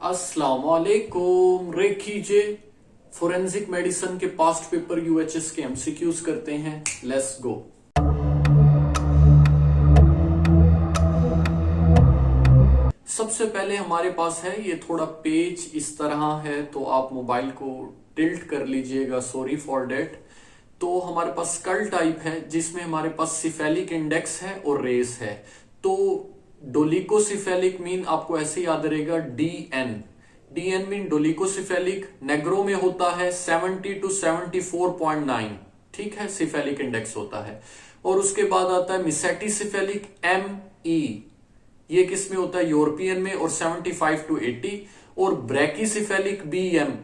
अस्सलाम वालेकुम। रेखी जे forensic medicine के पास्ट पेपर यूएचएस के एमसीक्यूज करते हैं। Let's go. सबसे पहले हमारे पास है ये थोड़ा पेज इस तरह है, तो आप मोबाइल को टिल्ट कर लीजिएगा, सॉरी फॉर डेट। तो हमारे पास स्कल टाइप है जिसमें हमारे पास सिफेलिक इंडेक्स है और रेस है। तो डोलिकोसिफेलिक मीन आपको ऐसे याद रहेगा डीएन। डीएन मीन डोलिकोसिफेलिक, नेग्रो में होता है 70 to 74.9, ठीक है, सिफेलिक इंडेक्स होता है। और उसके बाद आता है मिसेटिसिफेलिक ME, ये किस में होता है, यूरोपियन में, और 75 to 80। और ब्रैकिसिफेलिक BM,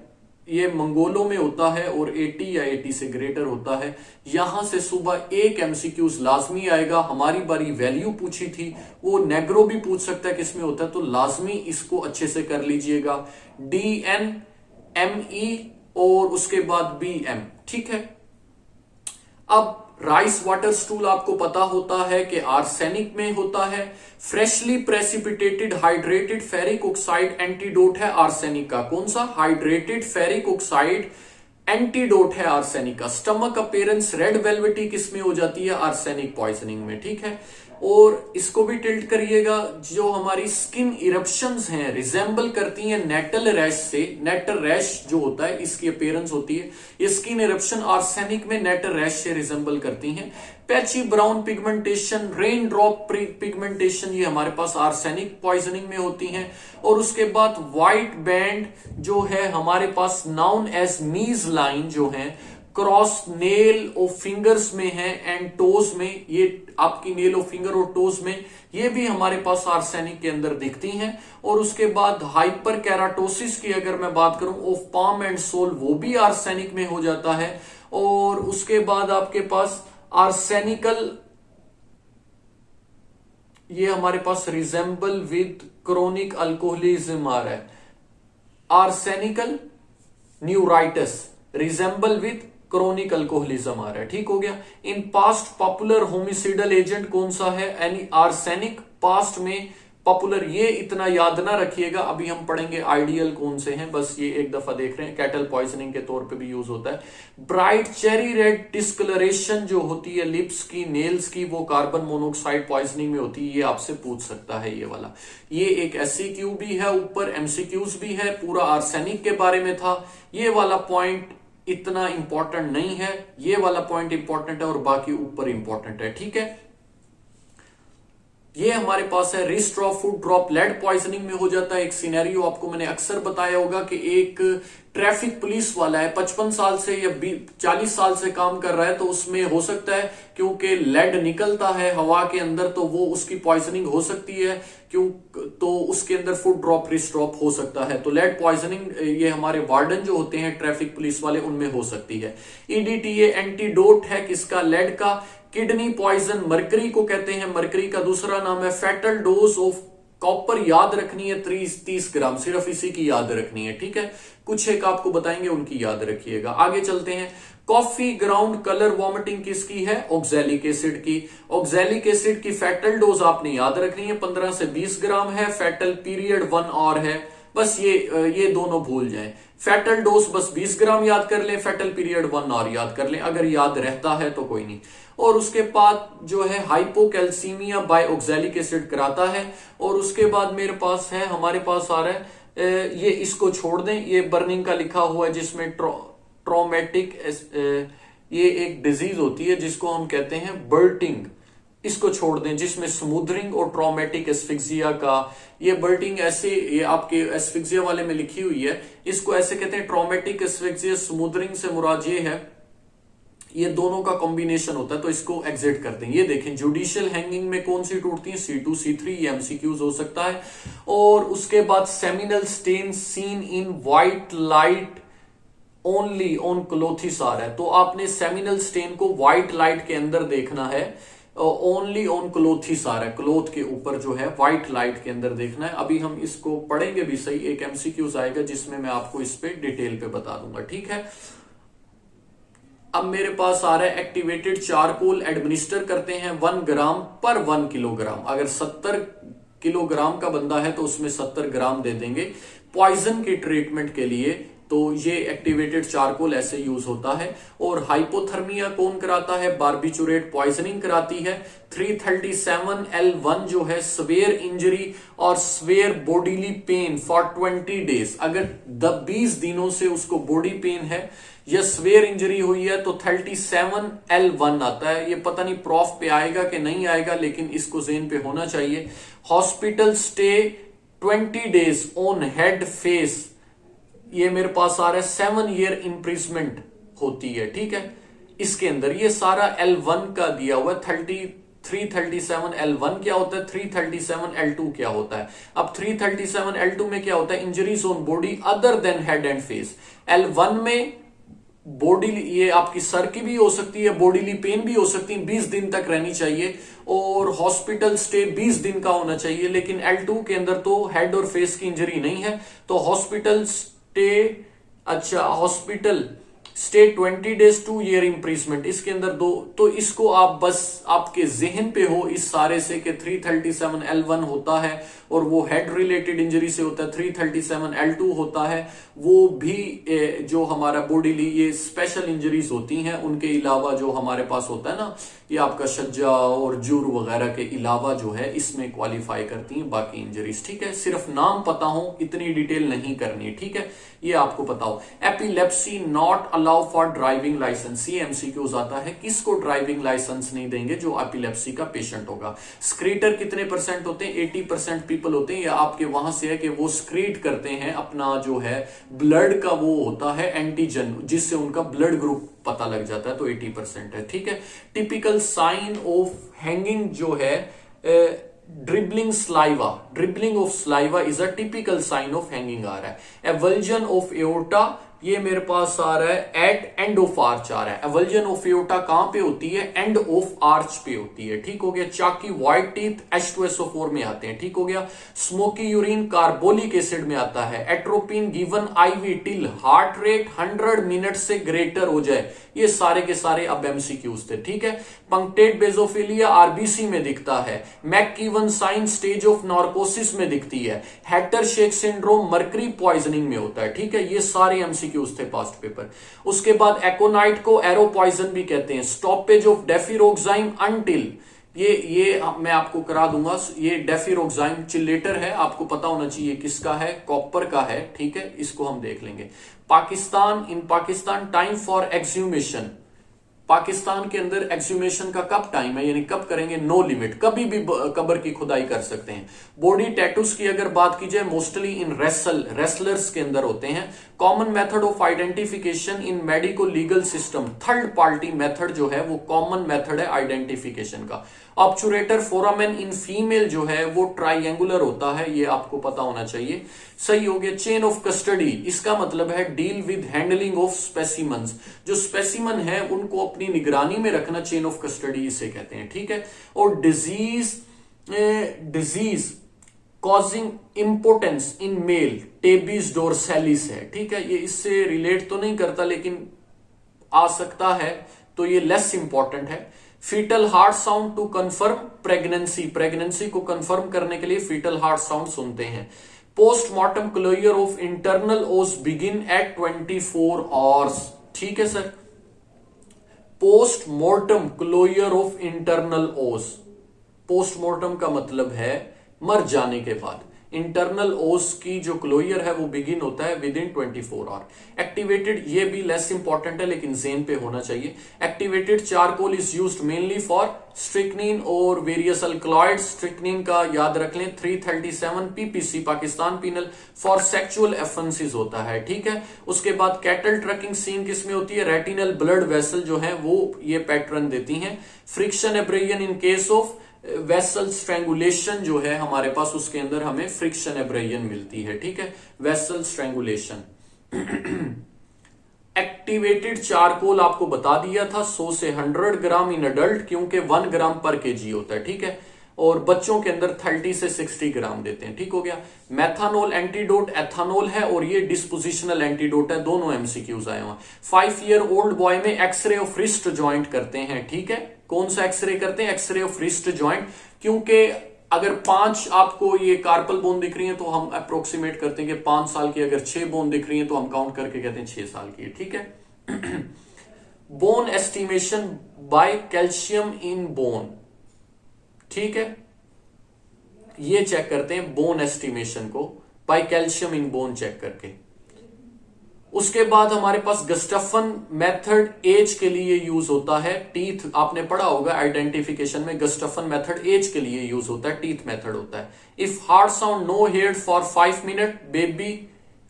ये मंगोलों में होता है और 80 या 80 से ग्रेटर होता है। यहां से सुबह एक एमसीक्यूज लाजमी आएगा। हमारी बारी वैल्यू पूछी थी, वो नेग्रो भी पूछ सकता है किसमें होता है, तो लाजमी इसको अच्छे से कर लीजिएगा। DN ME और उसके बाद BM, ठीक है। अब राइस वाटर स्टूल आपको पता होता है कि आर्सेनिक में होता है। Freshly precipitated hydrated ferric oxide antidote है आर्सेनिक का। कौन सा? हाइड्रेटेड फेरिक ऑक्साइड एंटीडोट है आर्सेनिक का। स्टमक अपीयरेंस रेड वेलवेटी किस में हो जाती है? आर्सेनिक पॉइजनिंग में, ठीक है। और इसको भी टिल्ट करिएगा, जो हमारी स्किन इरप्शंस हैं रिजेंबल करती हैं नेटल रैश से। नेटल रैश जो होता है इसकी अपीयरेंस होती है, ये स्किन इरप्शन आर्सेनिक में नेटल रैश से रिजेंबल करती हैं। Patchy brown pigmentation, rain drop pigmentation, ये हमारे पास आर्सेनिक पॉइजनिंग में होती हैं। और उसके बाद व्हाइट बैंड जो है हमारे पास नाउन एज मीज लाइन जो है क्रॉस नेल और फिंगर्स में है एंड टोज में, ये आपकी नेल और फिंगर और टोज में, ये भी हमारे पास आर्सेनिक के अंदर दिखती हैं। और उसके बाद हाइपर कैराटोसिस की अगर मैं बात करूं ऑफ पाम एंड सोल, वो भी आर्सेनिक में हो जाता है। और उसके बाद आपके पास आर्सेनिकल, ये हमारे पास रिजेंबल विद क्रोनिक अल्कोहलिज्म आ रहा है। Arsenical neuritis resemble with chronic alcoholism आ रहा है, ठीक हो गया। In past popular homicidal agent कौन सा है? यानी आर्सेनिक पास्ट में पॉपुलर, ये इतना याद ना रखिएगा, अभी हम पढ़ेंगे आइडियल कौन से हैं, बस ये एक दफा देख रहे हैं। कैटल पॉइजनिंग के तौर पे भी यूज होता है। ब्राइट चेरी रेड डिस्कलरेशन जो होती है लिप्स की, नेल्स की, वो कार्बन मोनोऑक्साइड पॉइजनिंग में होती है। ये आपसे पूछ सकता है ये वाला। ये एक SCQ भी है, ऊपर MCQs भी है, पूरा आर्सेनिक के बारे में था। ये वाला पॉइंट इतना इंपॉर्टेंट नहीं है, ये वाला पॉइंट इंपॉर्टेंट है और बाकी ऊपर इंपॉर्टेंट है, ठीक है। ये हमारे पास है wrist drop, foot drop, lead poisoning में हो जाता है। एक सिनेरियो आपको मैंने अक्सर बताया होगा कि एक ट्रैफिक पुलिस वाला है, 55 साल से या 40 साल से काम कर रहा है, तो उसमें हो सकता है क्योंकि लेड निकलता है हवा के अंदर, तो वो उसकी पॉइजनिंग हो सकती है, क्यों तो उसके अंदर फूड ड्रॉप रिस्ट ड्रॉप हो सकता है। तो लेड पॉइजनिंग ये हमारे वार्डन जो होते हैं ट्रैफिक पुलिस वाले, उनमें हो सकती है। EDTA एंटीडोट है किसका? लेड का। किडनी पॉइजन मरकरी को कहते हैं, मरकरी का दूसरा नाम है। फैटल डोज ऑफ कॉपर याद रखनी है 30 ग्राम, सिर्फ इसी की याद रखनी है, ठीक है। कुछ एक आपको बताएंगे, उनकी याद रखिएगा। आगे चलते हैं। कॉफी ग्राउंड कलर वॉमिटिंग किसकी है? ऑक्सैलिक एसिड की। ऑक्सैलिक एसिड की फैटल डोज आपने याद रखनी है, 15 से 20 ग्राम है। फैटल पीरियड 1 आवर है। बस ये दोनों भूल जाएं। फैटल डोज बस 20 ग्राम याद कर लें, फैटल पीरियड 1 आवर याद कर लें, अगर याद रहता है तो कोई नहीं। और उसके बाद जो है हाइपोकैल्सीमिया बाय ऑक्सैलिक एसिड कराता है। और उसके बाद मेरे पास है, हमारे पास आ रहा है, ये इसको छोड़ दें, ये बर्निंग का लिखा हुआ है जिसमें ट्रॉमेटिक, ये एक डिजीज होती है जिसको हम कहते हैं बर्टिंग, इसको छोड़ दें, जिसमें स्मूदरिंग और ट्रॉमेटिक एस्फिक्सिया का, ये बर्टिंग ऐसे, ये आपके एस्फिक्सिया वाले में लिखी हुई है, इसको ऐसे कहते हैं ट्रॉमेटिक एस्फिक्सिया। स्मूदरिंग से मुराद ये है, ये दोनों का कॉम्बिनेशन होता है, तो इसको एग्जिट कर दें। ये देखें जुडिशियल हैंगिंग में कौन सी टूटती है? C2 C3, ये MCQs हो सकता है। और उसके बाद seminal stain seen in white light only on clothes आ रहा है, तो आपने सेमिनल स्टेन को व्हाइट लाइट के अंदर देखना है। ओनली ऑन क्लोथिस आ रहा है, क्लोथ के ऊपर जो है व्हाइट लाइट के अंदर देखना है। अभी हम इसको पढ़ेंगे भी सही, एक MCQs आएगा जिसमें मैं आपको इस पे डिटेल पे बता दूंगा, ठीक है। अब मेरे पास आ रहा है एक्टिवेटेड चारकोल एडमिनिस्टर करते हैं 1 ग्राम पर 1 किलोग्राम। अगर 70 किलोग्राम का बंदा है तो उसमें 70 ग्राम दे देंगे। पॉइजन के ट्रीटमेंट के लिए, तो ये एक्टिवेटेड चारकोल ऐसे यूज होता है। और हाइपोथर्मिया कौन कराता है? बार्बिचुरेट पॉइजनिंग कराती है। 337L1 जो है स्वेयर इंजरी और severe bodily pain for 20 days, अगर 20 दिनों से उसको बॉडी पेन है या स्वेयर इंजरी हुई है तो 37L1 आता है। ये पता नहीं प्रॉफ पे आएगा कि नहीं आएगा, लेकिन इसको जेन पे होना चाहिए। Hospital stay 20 days on head face, ये मेरे पास आ रहा है 7 ईयर इंप्रिजमेंट होती है, ठीक है। इसके अंदर ये सारा L1 का दिया हुआ 337L1 क्या होता है, 337L2 क्या होता है। अब 337L2 में क्या होता है? Injuries on body other than head and face. L1 में बॉडी, ये आपकी सर की भी हो सकती है, बॉडीली पेन भी हो सकती है, 20 दिन तक रहनी चाहिए और हॉस्पिटल स्टे 20 दिन का होना चाहिए। लेकिन L2 के अंदर तो हेड और फेस की इंजरी नहीं है, तो hospital stay 20 days 2 year imprisonment, इसके अंदर दो। तो इसको आप बस आपके जहन पे हो इस सारे से कि 337L1 होता है और वो हेड रिलेटेड इंजरी से होता है, 337L2 होता है वो भी जो हमारा बॉडीली ये स्पेशल इंजरीज होती हैं उनके अलावा जो हमारे पास होता है ना, ये आपका शज्जा और जुर वगैरह के अलावा जो है इसमें क्वालिफाई करती हैं बाकी इंजरीज, ठीक है। सिर्फ नाम पता हो, इतनी डिटेल नहीं करनी, ठीक है, ये आपको पता हो। Epilepsy not allow for driving licence, ये एमसीक्यूज आता है, किसको ड्राइविंग लाइसेंस नहीं देंगे? जो एपिलेप्सी का पेशेंट होगा। स्क्रीटर कितने परसेंट होते हैं? 80% पीपल होते हैं। या आपके वहां से है कि वो स्क्रीट करते हैं अपना जो है ब्लड का, वो होता है एंटीजन, जिससे उनका ब्लड ग्रुप पता लग जाता है, तो 80% है, ठीक है। टिपिकल साइन ऑफ हैंगिंग जो है dribbling saliva, dribbling of saliva is a typical sign of hanging आ रहा है। एवल्जन ऑफ एओर्टा, ये मेरे पास आ रहा है एट एंड ऑफ आर्च आ रहा है। एवल्जन ऑफ एओर्टा कहां पे होती है? एंड ऑफ आर्च पे होती है, ठीक हो गया। चाकी व्हाइट टीथ H2SO4 में आते हैं, ठीक हो गया। स्मोकी यूरिन कार्बोलिक एसिड में आता है। Atropine given IV till heart rate 100 minute से ग्रेटर हो जाए, ये सारे के सारे अब एमसीक्यूज थे, ठीक है। पंक्टेट बेजोफिलिया आरबीसी में दिखता है। मैककीवन साइन स्टेज ऑफ नार्कोसिस में दिखती है। Hatter shake syndrome mercury poisoning में होता है, ठीक है। ये सारे एमसीक्यूज थे पास्ट पेपर। उसके बाद एकोनाइट को एरो पॉइजन भी कहते हैं। स्टॉपेज ऑफ डेफिरोक्साइम अनटिल, ये मैं आपको करा दूंगा। ये डेफिरोक्साइम चिलेटर है, आपको पता होना चाहिए किसका है, कॉपर का है, ठीक है, इसको हम देख लेंगे। पाकिस्तान, इन पाकिस्तान टाइम फॉर एक्सह्यूमेशन, पाकिस्तान के अंदर एक्सह्यूमेशन का कब टाइम है, यानी कब करेंगे? नो लिमिट, कभी भी कब्र की खुदाई कर सकते हैं। बॉडी टैटूज की अगर बात की जाए, मोस्टली इन रेसलर्स के अंदर होते हैं। Common method of identification in medico legal system, third party method जो है वो कॉमन मेथड है आइडेंटिफिकेशन का। ऑब्चुरेटर फोरामेन इन फीमेल जो है वो ट्राइंगुलर होता है, ये आपको पता होना चाहिए, सही हो गया। चेन ऑफ कस्टडी, इसका मतलब है डील विद हैंडलिंग ऑफ स्पेसिमन्स, जो स्पेसिमन है उनको अपनी निगरानी में रखना, चेन ऑफ कस्टडी इसे कहते हैं, ठीक है। और disease causing importance in male, टेबीज डोरसेलिस है, ठीक है। ये इससे रिलेट तो नहीं करता लेकिन आ सकता है, तो ये लेस इंपॉर्टेंट है। Foetal heart sound to confirm pregnancy, pregnancy को कंफर्म करने के लिए फीटल हार्ट साउंड सुनते हैं। Postmortem closure of internal os begin at 24 hours, ठीक है sir. Postmortem closure of internal os, postmortem का मतलब है मर जाने के बाद। इंटरनल ओस की जो क्लोजर है वो बिगिन होता है विद इन 24 आवर। एक्टिवेटेड, ये भी लेस इंपॉर्टेंट है लेकिन जेन पे होना चाहिए। Activated charcoal is used mainly for strychnine और वेरियस अल्कलॉइड्स। स्ट्रिक्निन का याद रख लें, 337 PPC Pakistan penal for sexual offences होता है, ठीक है। उसके बाद कैटल ट्रकिंग सीन किसमें होती है? रेटिनल ब्लड वेसल जो है वो ये पैटर्न देती हैं। Friction abrasion in case of vessel strangulation जो है हमारे पास, उसके अंदर हमें फ्रिक्शन एब्रेजन मिलती है, ठीक है, वेसल स्ट्रैंगुलेशन। एक्टिवेटेड चारकोल आपको बता दिया था 100 से 100 ग्राम इन एडल्ट, क्योंकि 1 ग्राम पर केजी होता है, ठीक है। और बच्चों के अंदर 30 से 60 ग्राम देते हैं, ठीक हो गया। मैथानोल एंटीडोट एथानोल है और ये डिस्पोजिशनल एंटीडोट है, दोनों एमसीक्यूज आए हुए। 5 ईयर ओल्ड बॉय में एक्सरे ऑफ रिस्ट ज्वाइंट करते हैं, ठीक है। कौन सा एक्सरे करते हैं? एक्सरे ऑफ रिस्ट ज्वाइंट, क्योंकि अगर 5 आपको ये कार्पल बोन दिख रही है तो हम अप्रोक्सीमेट करते हैं कि 5 साल की, अगर 6 बोन दिख रही है तो हम काउंट करके कहते हैं 6 साल की है, ठीक है। Bone estimation by calcium in bone, ठीक है, ये चेक करते हैं बोन एस्टिमेशन को by calcium in bone check करके। उसके बाद हमारे पास गस्टफन मेथड एज के लिए यूज होता है। टीथ आपने पढ़ा होगा आइडेंटिफिकेशन में, गस्टफन मेथड एज के लिए यूज होता है, टीथ मेथड होता है। If heart sound no heard for 5 minute baby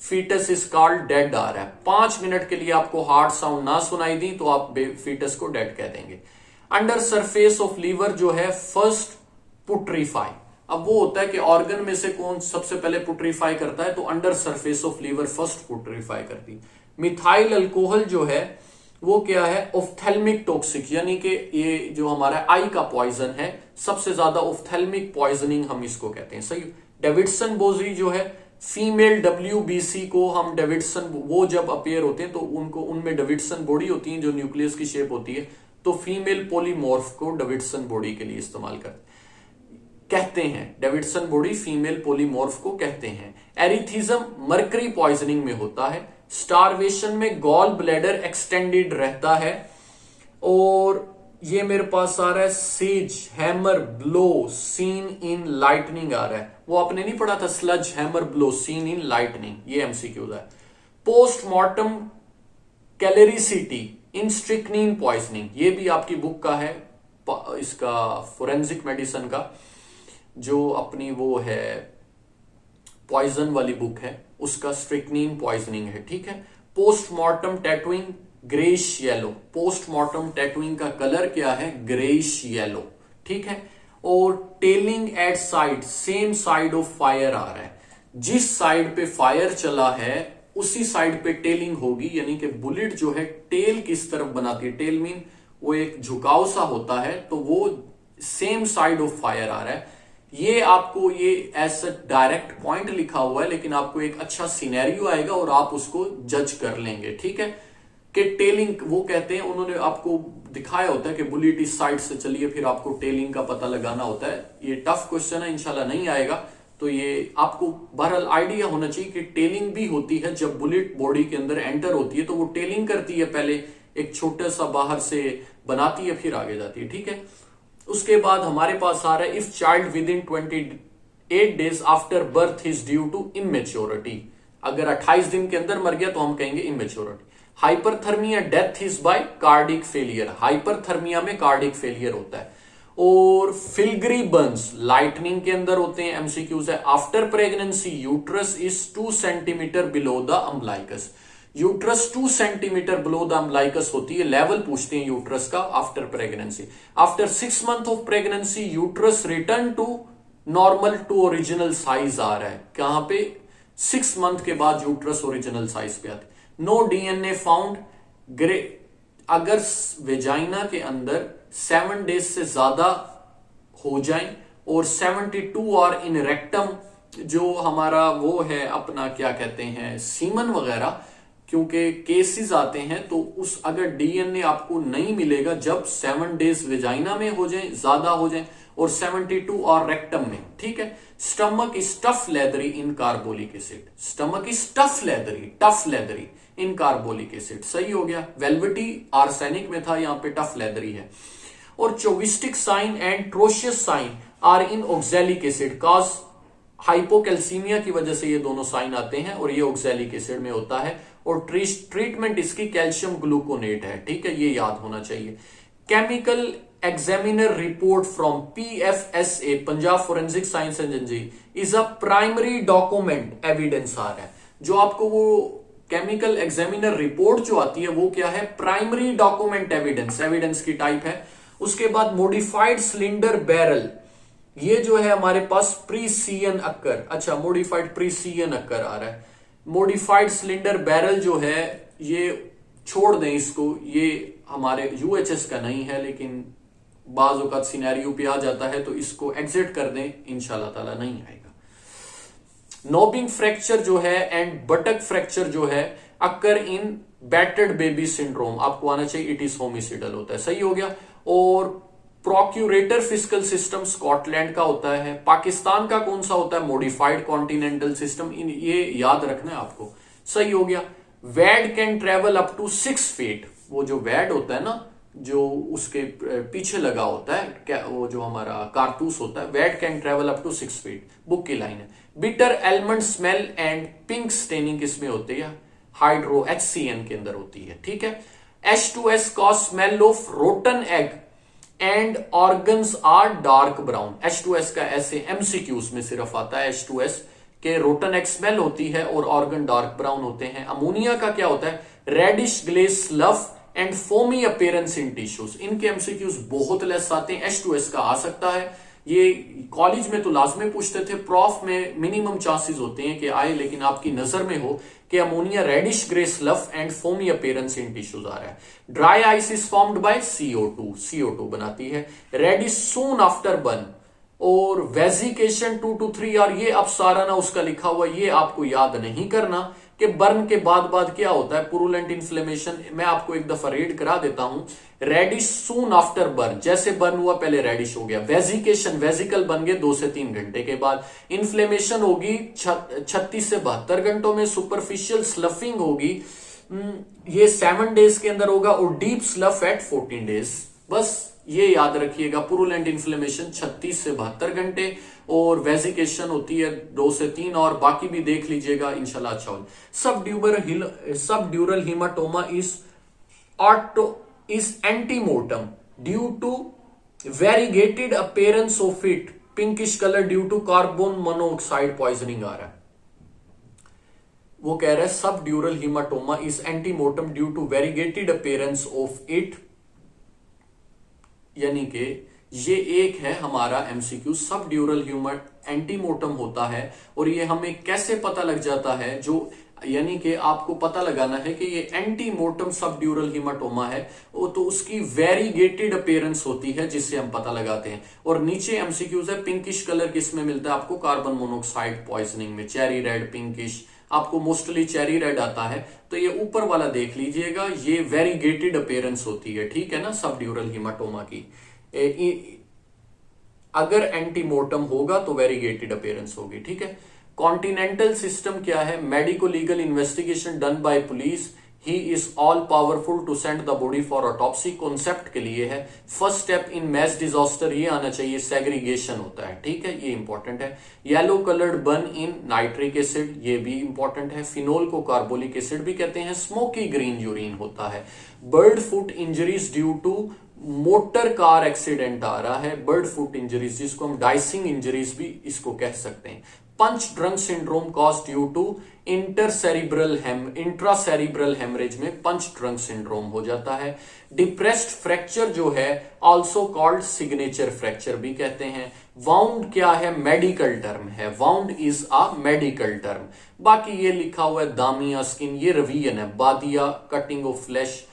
foetus is called dead आ रहा है। 5 मिनट के लिए आपको हार्ट साउंड ना सुनाई दी तो आप फीटस को डेड कह देंगे। अंडर सरफेस ऑफ लीवर जो है फर्स्ट पुट्रीफाई। अब वो होता है कि ऑर्गन में से कौन सबसे पहले पुट्रीफाई करता है, तो under surface of liver first putrefy करती। मिथाइल अल्कोहल जो है वो क्या है, ऑफ्थेल्मिक टॉक्सिक, यानी कि ये जो हमारा आई का पॉइजन है, सबसे ज्यादा ऑफ्थेल्मिक पॉइजनिंग हम इसको कहते हैं, सही। डेविडसन बोजी जो है फीमेल WBC को हम डेविडसन, वो जब अपेयर होते हैं तो उनको उनमें डेविडसन बॉडी होती है जो न्यूक्लियस की शेप होती है, तो फीमेल पोलीमॉर्फ को डेविडसन बॉडी के लिए इस्तेमाल कहते हैं। डेविडसन बॉडी फीमेल पोलीमॉर्फ को कहते हैं। एरिथिज्म मर्करी पॉइजनिंग में होता है। स्टारवेशन में गॉल ब्लैडर एक्सटेंडेड रहता है। और ये मेरे पास आ रहा है सेज hammer blow seen in lightning आ रहा है, वो आपने नहीं पढ़ा था, sledge hammer blow seen in lightning, ये MCQ है। Postmortem caloricity in strychnine poisoning, ये भी आपकी बुक का है, इसका फोरेंसिक मेडिसिन का जो अपनी वो है पॉइजन वाली बुक है, उसका स्ट्रिक्नीन पॉइजनिंग है, ठीक है। Postmortem tattooing greyish yellow, postmortem tattooing का कलर क्या है, ग्रेइश येलो, ठीक है। और tailing at side, same side of fire आ रहा है, जिस साइड पे फायर चला है उसी साइड पे टेलिंग होगी, यानी कि बुलेट जो है टेल किस तरफ बनाती है, टेल मीन वो एक झुकाव सा होता है, तो वो सेम साइड ऑफ फायर आ रहा है। ये आपको ये ऐसा डायरेक्ट पॉइंट लिखा हुआ है, लेकिन आपको एक अच्छा सिनेरियो आएगा और आप उसको जज कर लेंगे, ठीक है। कि टेलिंग वो कहते हैं, उन्होंने आपको दिखाया होता है कि बुलेट इस साइड से चलिए, फिर आपको टेलिंग का पता लगाना होता है। ये टफ क्वेश्चन है, इंशाल्लाह नहीं आएगा, तो ये आपको बहरहाल आइडिया होना चाहिए कि टेलिंग भी होती है जब बुलेट बॉडी के अंदर एंटर होती है, तो वो टेलिंग करती है, पहले एक छोटा सा बाहर से बनाती है फिर आगे जाती है, ठीक है। उसके बाद हमारे पास आ रहा है if child within 28 days after birth is due to immaturity, अगर 28 दिन के अंदर मर गया तो हम कहेंगे immaturity. Hyperthermia death is by cardiac failure, hyperthermia में कार्डिक फेलियर होता है। और फिलग्री बर्न्स लाइटनिंग के अंदर होते हैं, MCQs है। After pregnancy uterus is 2 centimetre below the umbilicus, uterus 2 centimetre below the umbilicus होती है, लेवल पूछते हैं यूट्रस का after pregnancy. After 6 month of pregnancy uterus return to normal to original size आ रहा है, कहां पे 6 मंथ के बाद यूट्रस ओरिजिनल साइज पे आती है। नो DNA फाउंड ग्रे, अगर वेजाइना के अंदर 7 डेज से ज्यादा हो जाए और 72 और इन रेक्टम जो हमारा वो है अपना क्या कहते हैं सीमन वगैरह, क्योंकि केसेस आते हैं तो उस अगर DNA आपको नहीं मिलेगा जब 7 डेज वेजाइना में हो जाए, ज्यादा हो जाए, और 72 और रेक्टम में, ठीक है। Stomach is tough leathery in carbolic acid, stomach is tough leathery in carbolic acid, सही हो गया। वेल्वेटी आर्सेनिक में था, यहां पे टफ लेदरी है। और Chvostek sign and Trousseau's sign are in oxalic acid, cause hypocalcaemia की वजह से ये दोनों साइन आते हैं और ये ऑक्सैलिक एसिड में होता है। और ट्रीटमेंट इसकी कैल्शियम ग्लूकोनेट है, ठीक है, ये याद होना चाहिए। Chemical examiner report from PFSA, Punjab forensic science agency, is a primary document evidence आ रहा है। जो आपको वो केमिकल एग्जामिनर रिपोर्ट जो आती है वो क्या है, प्राइमरी डॉक्यूमेंट एविडेंस, एविडेंस की टाइप है। उसके बाद मॉडिफाइड सिलेंडर बैरल, ये जो है हमारे पास प्रीसियन अक्कर, अच्छा मॉडिफाइड प्रीसियन अक्कर आ रहा है। मॉडिफाइड सिलेंडर बैरल जो है ये छोड़ दें इसको, ये हमारे UHS का नहीं है, लेकिन बाज औकात सिनेरियो पे आ जाता है तो इसको एग्जिट कर दें, इंशाल्लाह ताला नहीं आएगा। नोबिंग फ्रैक्चर जो है एंड बटक फ्रैक्चर जो है occur in battered baby syndrome, आपको आना चाहिए इट इज होमिसिडल होता है, सही हो गया। और प्रोक्यूरेटर फिस्कल सिस्टम स्कॉटलैंड का होता है। पाकिस्तान का कौन सा होता है? Modified continental system. ये याद रखना है आपको। सही हो गया। Wad can travel up to 6 feet. वो जो वैड होता है ना, जो उसके पीछे लगा होता है, वो जो हमारा कारतूस होता है, wad can travel up to 6 feet. Book की लाइन है। Bitter almond smell and pink staining किसमें होती है? हाइड्रो HCN के अंदर होती है। ठीक है। H2S cause smell of rotten egg and organs are dark brown. H2S का ऐसे MCQs में सिर्फ आता है। H2S के रोटन एग स्मेल होती है और ऑर्गन डार्क ब्राउन होते हैं। अमोनिया का क्या होता है? Reddish grey slough and foamy appearance in tissues. इनके MCQs बहुत लेस आते हैं। H2S का आ सकता है। ये कॉलेज में तो लाजमी पूछते थे, प्रॉफ में मिनिमम चांसेस होते हैं कि आए, लेकिन आपकी नजर में हो कि ammonia reddish grey slough and foamy appearance in tissues आ रहा है। Dry ice is formed by CO2 बनाती है। रेडिश सून आफ्टर बर्न और वेजिकेशन 2 to 3 आर। ये अब सारा ना उसका लिखा हुआ, ये आपको याद नहीं करना कि बर्न के बाद क्या होता है। पुरुलेंट इन्फ्लेमेशन मैं आपको एक दफा रीड करा देता हूं। रेडिश सून आफ्टर बर्न, जैसे बर्न हुआ पहले रेडिश हो गया। वेजिकेशन, वेजिकल बन गए 2 से 3 घंटे के बाद। इन्फ्लेमेशन होगी 36 से 72 घंटों में। सुपरफिशियल स्लफिंग होगी ये 7 डेज के अंदर होगा और डीप स्लफ एट 14 डेज। बस ये याद रखिएगा। पुरुलेंट इन्फ्लेमेशन 36 से 72 घंटे और वेजिकेशन होती है 2 से 3, और बाकी भी देख लीजिएगा इंशाल्लाह। अच्छा हो। Subdural haematoma is antemortem due to variegated appearance of it, pinkish color due to carbon monoxide poisoning आ रहा है। वो कह रहा है subdural haematoma is antemortem due to variegated appearance of it, यानी कि ये एक है हमारा MCQ। सबड्यूरल ह्यूमर एंटीमोर्टम होता है और ये हमें कैसे पता लग जाता है, जो यानी कि आपको पता लगाना है कि ये एंटीमोर्टम सबड्यूरल हीमाटोमा है, वो तो उसकी वेरीगेटेड अपीयरेंस होती है जिससे हम पता लगाते हैं। और नीचे MCQs है पिंकिश कलर किसमें मिलता है आपको? कार्बन मोनोऑक्साइड पॉइजनिंग में। चेरी रेड, पिंकिश, आपको मोस्टली चेरी रेड आता है, तो ये ऊपर वाला देख लीजिएगा, ये वेरीगेटेड अपीयरेंस होती है। ठीक है ना, सबड्यूरल हीमाटोमा की। अगर एंटीमोर्टम होगा तो वेरीगेटेड अपीयरेंस होगी। ठीक है। कॉन्टिनेंटल सिस्टम क्या है? Medico legal investigation done by police. He is all powerful to send the body for autopsy. Concept के लिए है। First step in mass disaster, ये आना चाहिए। सेग्रीगेशन होता है। ठीक है, ये इंपॉर्टेंट है। येलो कलर्ड बर्न इन नाइट्रिक एसिड, ये भी इंपॉर्टेंट है। फिनोल को कार्बोलिक एसिड भी कहते हैं। स्मोकी ग्रीन यूरिन होता है। Bird foot injuries due to motor car accident आ रहा है। बर्ड फुट इंजरीज, जिसको हम डाइसिंग इंजरीज भी इसको कह सकते हैं। Punch drunk syndrome cause due to intracerebral haemorrhage में पंच ड्रंक सिंड्रोम हो जाता है। डिप्रेस्ड फ्रैक्चर जो है ऑल्सो कॉल्ड सिग्नेचर फ्रैक्चर भी कहते हैं। वाउंड क्या है? मेडिकल टर्म है। Wound is a medical term. बाकी ये लिखा हुआ है दामिया स्किन, ये रवियन है। बादिया कटिंग ऑफ फ्लैश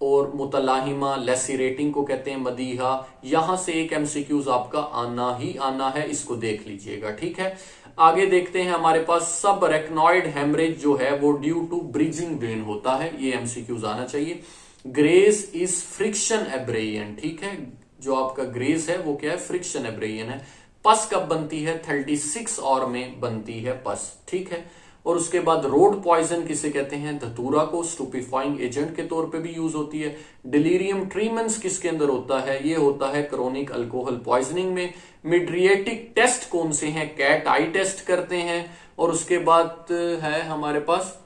और मुतलाहिमा लेसिरेटिंग को कहते हैं मदीहा। यहां से एक MCQs आपका आना ही आना है, इसको देख लीजिएगा। ठीक है। आगे देखते हैं हमारे पास सब रेक्नॉइड हेमरेज जो है वो ड्यू टू ब्रिजिंग वेन होता है, ये MCQs आना चाहिए। Graze is friction abrasion. ठीक है, जो आपका ग्रेस है वो क्या है? फ्रिक्शन एब्रेयन है। पस कब बनती है? 36 और में बनती है पस। ठीक है। और उसके बाद रोड पॉइजन किसे कहते हैं? धतूरा को स्टूपिफाइंग एजेंट के तौर पे भी यूज होती है। डिलीरियम ट्रीमेंस किसके अंदर होता है? ये होता है क्रोनिक अल्कोहल पॉइजनिंग में। मिड्रिएटिक टेस्ट कौन से हैं? कैट आई टेस्ट करते हैं। और उसके बाद है हमारे पास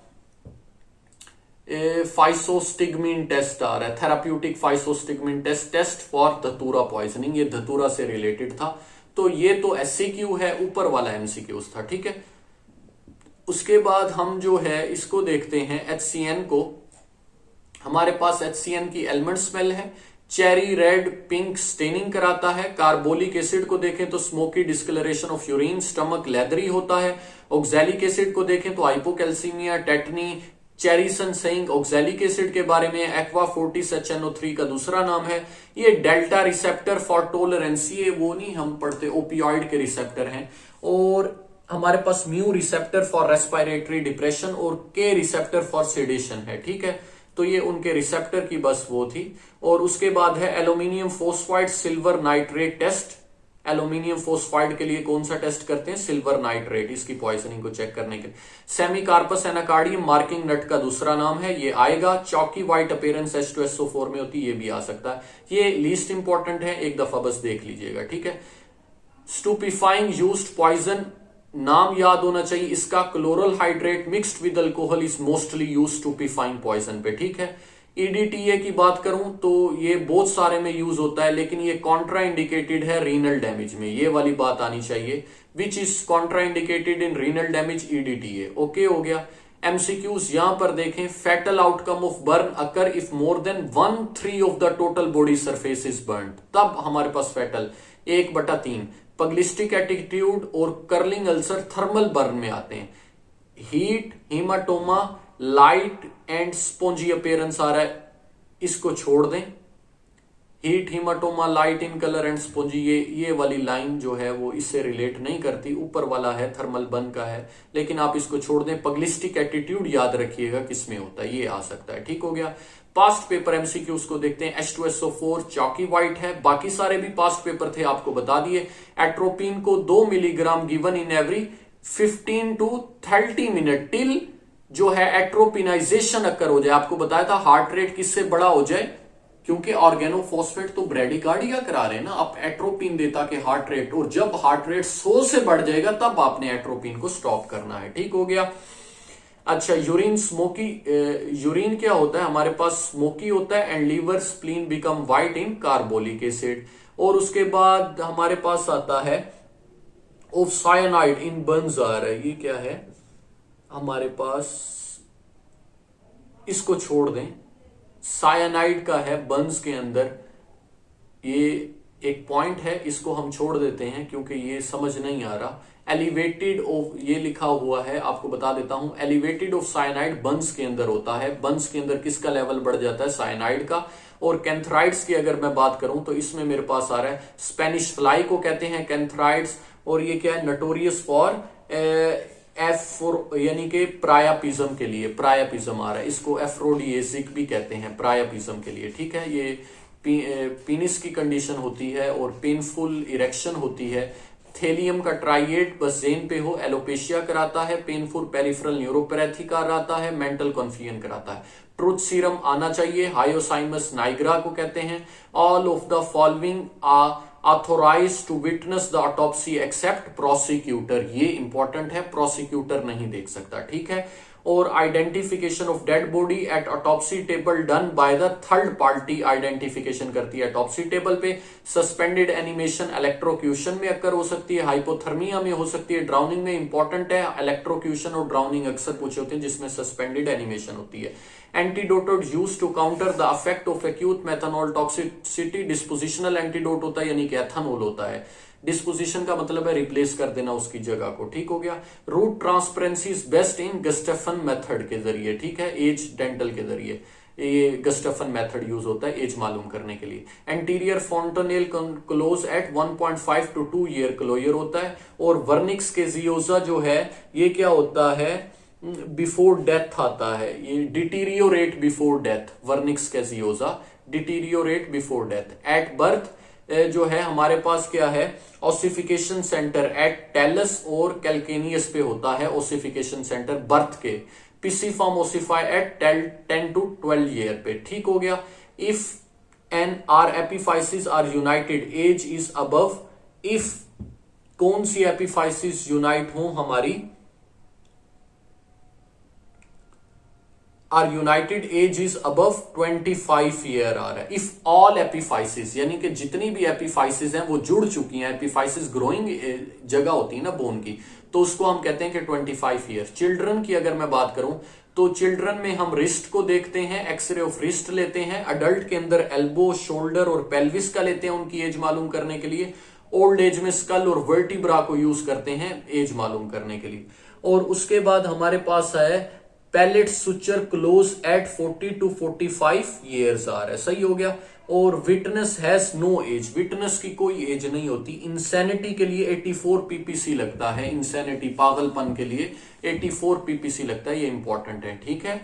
फाइसोस्टिग्मिन टेस्ट आ रहा है। थेराप्यूटिक फाइसोस्टिग्मिन टेस्ट फॉर धतूरा पॉइजनिंग, ये धतूरा से रिलेटेड था। तो ये तो SCQ है, ऊपर वाला MCQs था। ठीक है। उसके बाद हम जो है इसको देखते हैं HCN को। हमारे पास HCN की एलमंड स्मेल है। चेरी रेड पिंक स्टेनिंग कराता है। कार्बोलिक एसिड को देखें तो smoky discolouration of urine, stomach leathery होता है। ऑक्सैलिक एसिड को देखें तो हाइपोकैल्सीमिया, टेटनी, चेरिसन सेइंग ऑक्सैलिक एसिड के बारे में। एक्वा फोर्टिस HNO3 का दूसरा नाम है। ये डेल्टा रिसेप्टर फॉर टॉलरेंस, ये वो नहीं हम पढ़ते, ओपियोइड के रिसेप्टर हैं। और हमारे पास mu receptor for respiratory depression और के रिसेप्टर फॉर सेडेशन है। ठीक है। तो ये उनके रिसेप्टर की बस वो थी। और उसके बाद है aluminium phosphide silver nitrate test. Aluminium phosphide के लिए कौन सा टेस्ट करते हैं? सिल्वर नाइट्रेट, इसकी पॉइजनिंग को चेक करने के लिए। सेमीकार्पस एनाकार्डियम मार्किंग नट का दूसरा नाम है, ये आएगा। चौकी व्हाइट अपीयरेंस H2SO4 में होती है, ये भी आ सकता है। ये लीस्ट इंपॉर्टेंट है, एक दफा बस देख लीजिएगा, ठीक है। स्टूपिफाइंग यूज्ड पॉइजन, नाम याद होना चाहिए इसका। Chloral hydrate mixed with alcohol is mostly use stupefying poison पे, ठीक है। ईडीटीए की बात करूं तो ये बहुत सारे में यूज होता है, लेकिन ये कॉन्ट्रा इंडिकेटेड है रीनल डैमेज में, ये वाली बात आनी चाहिए। Which is contraindicated in renal damage? EDTA. Okay हो गया। एमसीक्यूज यहां पर देखें, fatal outcome of burn occur if more than 1/3 of the total body surface is burn, तब हमारे पास फैटल 1/3। पग्लिस्टिक एटीट्यूड और कर्लिंग अल्सर थर्मल बर्न में आते हैं। Heat, haematoma, light and spongy appearance आ रहा है, इसको छोड़ दें। Heat, haematoma, light in colour and spongy, ये वाली लाइन जो है वो इससे रिलेट नहीं करती, ऊपर वाला है थर्मल बर्न का है, लेकिन आप इसको छोड़ दें। पग्लिस्टिक एटीट्यूड याद रखिएगा किसमें होता है, ये आ सकता है, ठीक हो गया। पास्ट पेपर एमसीक्यूज को देखते हैं। H2SO4 चौकी व्हाइट है, बाकी सारे भी पास्ट पेपर थे, आपको बता दिए। एट्रोपिन को 2 milligram given in every 15 to 30 minute till जो है एट्रोपिनाइजेशन अकर हो जाए। आपको बताया था हार्ट रेट किससे बड़ा हो जाए, क्योंकि ऑर्गेनोफॉस्फेट तो ब्रेडिकार्डिया करा रहे हैं ना, आप एट्रोपिन देता कि हार्ट रेट, और जब हार्ट रेट 100 से बढ़ जाएगा तब आपने एट्रोपिन को स्टॉप करना है, ठीक हो गया। अच्छा, यूरिन स्मोकी, यूरिन क्या होता है हमारे पास? स्मोकी होता है and liver spleen become white in carbolic acid. और उसके बाद हमारे पास आता है ऑफ साइनाइड इन बर्न्स आ रहा है, ये क्या है हमारे पास, इसको छोड़ दें। साइनाइड का है बर्न्स के अंदर, ये एक पॉइंट है, इसको हम छोड़ देते हैं क्योंकि ये समझ नहीं आ रहा। एलिवेटेड ऑफ, ये लिखा हुआ है, आपको बता देता हूं। एलिवेटेड ऑफ साइनाइड बर्न्स के अंदर होता है। बर्न्स के अंदर किसका लेवल बढ़ जाता है? साइनाइड का। और कैंथराइड्स की अगर मैं बात करूं तो इसमें मेरे पास आ रहा है स्पेनिश फ्लाई को कहते हैं कैंथराइड्स। और ये क्या है? नोटोरियस फॉर यानी कि प्रायापिज्म के लिए, प्रायापिज्म आ रहा है, इसको एफ्रोडिएसिक भी कहते हैं प्रायापिज्म के लिए, ठीक है। ये पीनिस की कंडीशन होती है और पेनफुल इरेक्शन होती है। थेलियम का ट्राइएट बस जेन पे हो, एलोपेशिया कराता है। पेनफुल पेरिफेरल न्यूरोपैथी कराता है। मेंटल कन्फ्यूजन कराता है। ट्रूथ सीरम आना चाहिए, हायोसाइमस नाइग्रा को कहते हैं। All of the following authorize to witness the autopsy except prosecutor, ये इंपॉर्टेंट है, प्रोसिक्यूटर नहीं देख सकता, ठीक है। और identification of dead body at autopsy table done by the third party, identification करती है ऑटोप्सी टेबल पे। सस्पेंडेड एनिमेशन इलेक्ट्रोक्यूशन में अक्कर हो सकती है, हाइपोथर्मिया में हो सकती है, ड्राउनिंग में इंपॉर्टेंट है। इलेक्ट्रोक्यूशन और ड्राउनिंग अक्सर पूछे होते हैं जिसमें सस्पेंडेड एनिमेशन होती है। Antidote use to counter the effect of acute methanol toxicity, dispositional antidote होता है, यानी कि एथनॉल होता है। डिस्पोजिशन का मतलब है रिप्लेस कर देना उसकी जगह को, ठीक हो गया। Root transparency is best in Gustafson method के जरिए, ठीक है, एज डेंटल के जरिए ये गस्टेफन मेथड यूज होता है एज मालूम करने के लिए। Anterior fontanelle close at 1.5 to 2 year closure होता है। और वर्निक्स के जियोजा जो है ये क्या होता है? बिफोर डेथ आता है, ये deteriorate before death. Vernix caseosa deteriorate before death. At birth जो है हमारे पास क्या है? ओसिफिकेशन सेंटर एट टेलस और कैल्केनियस पे होता है ओसिफिकेशन सेंटर बर्थ के। Pisiform ossify at 10 to 12 year पे, ठीक हो गया। If an are epiphysis are united age is above, if कौन सी एपिफाइसिस यूनाइट हो हमारी? Are united age is above 25 year आ रहा है। इफ ऑल एपिफाइसिस, यानी कि जितनी भी एपिफाइसिस हैं वो जुड़ चुकी हैं, एपिफाइसिस ग्रोइंग जगह होती है ना बोन की, तो उसको हम कहते हैं कि 25 ईयर। चिल्ड्रन की अगर मैं बात करूं तो चिल्ड्रन में हम रिस्ट को देखते हैं, एक्सरे ऑफ रिस्ट लेते हैं। अडल्ट के अंदर एल्बो, शोल्डर और पेल्विस का लेते हैं उनकी एज मालूम करने के लिए। ओल्ड एज में स्कल और वर्टिब्रा को यूज करते हैं एज मालूम करने के लिए। और उसके बाद हमारे पास है palate suture close at 40 to 45 years आ रहा है, सही हो गया। और witness has no age, witness की कोई एज नहीं होती। इंसैनिटी के लिए 84 पीपीसी लगता है, इंसैनिटी पागलपन के लिए 84 पीपीसी लगता है, ये इंपॉर्टेंट है, ठीक है।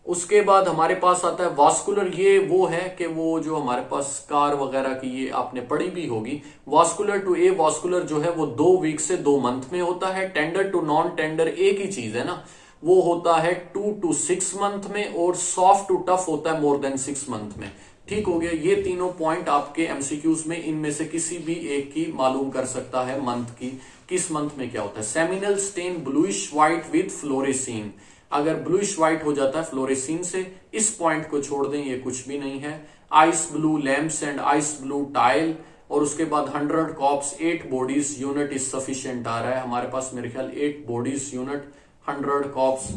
उसके बाद हमारे पास आता है वास्कुलर। ये वो है कि वो जो हमारे पास कार वगैरह की ये आपने पढ़ी भी होगी। वास्कुलर टू ए वास्कुलर जो है वो 2 वीक से 2 मंथ में होता है। टेंडर टू नॉन टेंडर एक ही चीज है ना, वो होता है 2 to 6 मंथ में, और सॉफ्ट टू टफ होता है मोर देन 6 मंथ में। ठीक हो गया। ये तीनों पॉइंट आपके एमसीक्यूज में इनमें से किसी भी एक की मालूम कर सकता है मंथ की, किस मंथ में क्या होता है। Seminal stain bluish white with fluorescein, अगर ब्लूइश व्हाइट हो जाता है फ्लोरेसीन से, इस पॉइंट को छोड़ दें, ये कुछ भी नहीं है। Ice blue lamps and ice blue tile, और उसके बाद 100 corpse 8 bodies unit is sufficient आ रहा है हमारे पास, मेरे ख्याल 8 बॉडीज यूनिट 100 कॉप्स।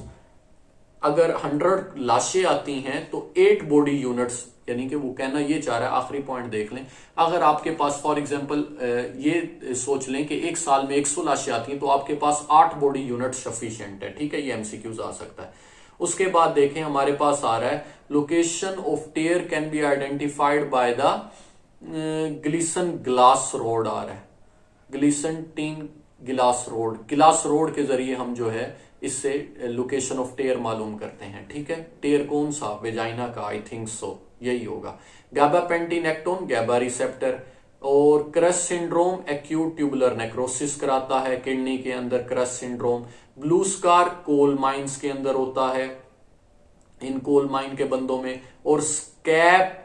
अगर 100 लाशें आती हैं तो 8 बॉडी यूनिट्स, यानी कि वो कहना ये चाह रहा है, आखिरी पॉइंट देख लें, अगर आपके पास फॉर एग्जांपल ये सोच लें कि एक साल में 100 लाशें आती हैं तो आपके पास 8 बॉडी यूनिट सफिशिएंट है। ठीक है, ये एमसीक्यूज आ सकता है। उसके बाद देखें हमारे पास आ रहा है location of tear can be identified by the Glisson glass rod आ रहा है, ग्लिसन टीन गिलास रोड के जरिए हम जो है इससे लोकेशन ऑफ टेयर मालूम करते हैं। ठीक है, टेयर कौन सा, वेजाइना का, आई थिंक सो यही होगा। गाबापेंटिनेक्टोन गैबा रिसेप्टर, और crush syndrome acute tubular necrosis कराता है किडनी के अंदर crush syndrome. Blue scar coal mines के अंदर होता है, इन कोल माइन के बंदों में। और scab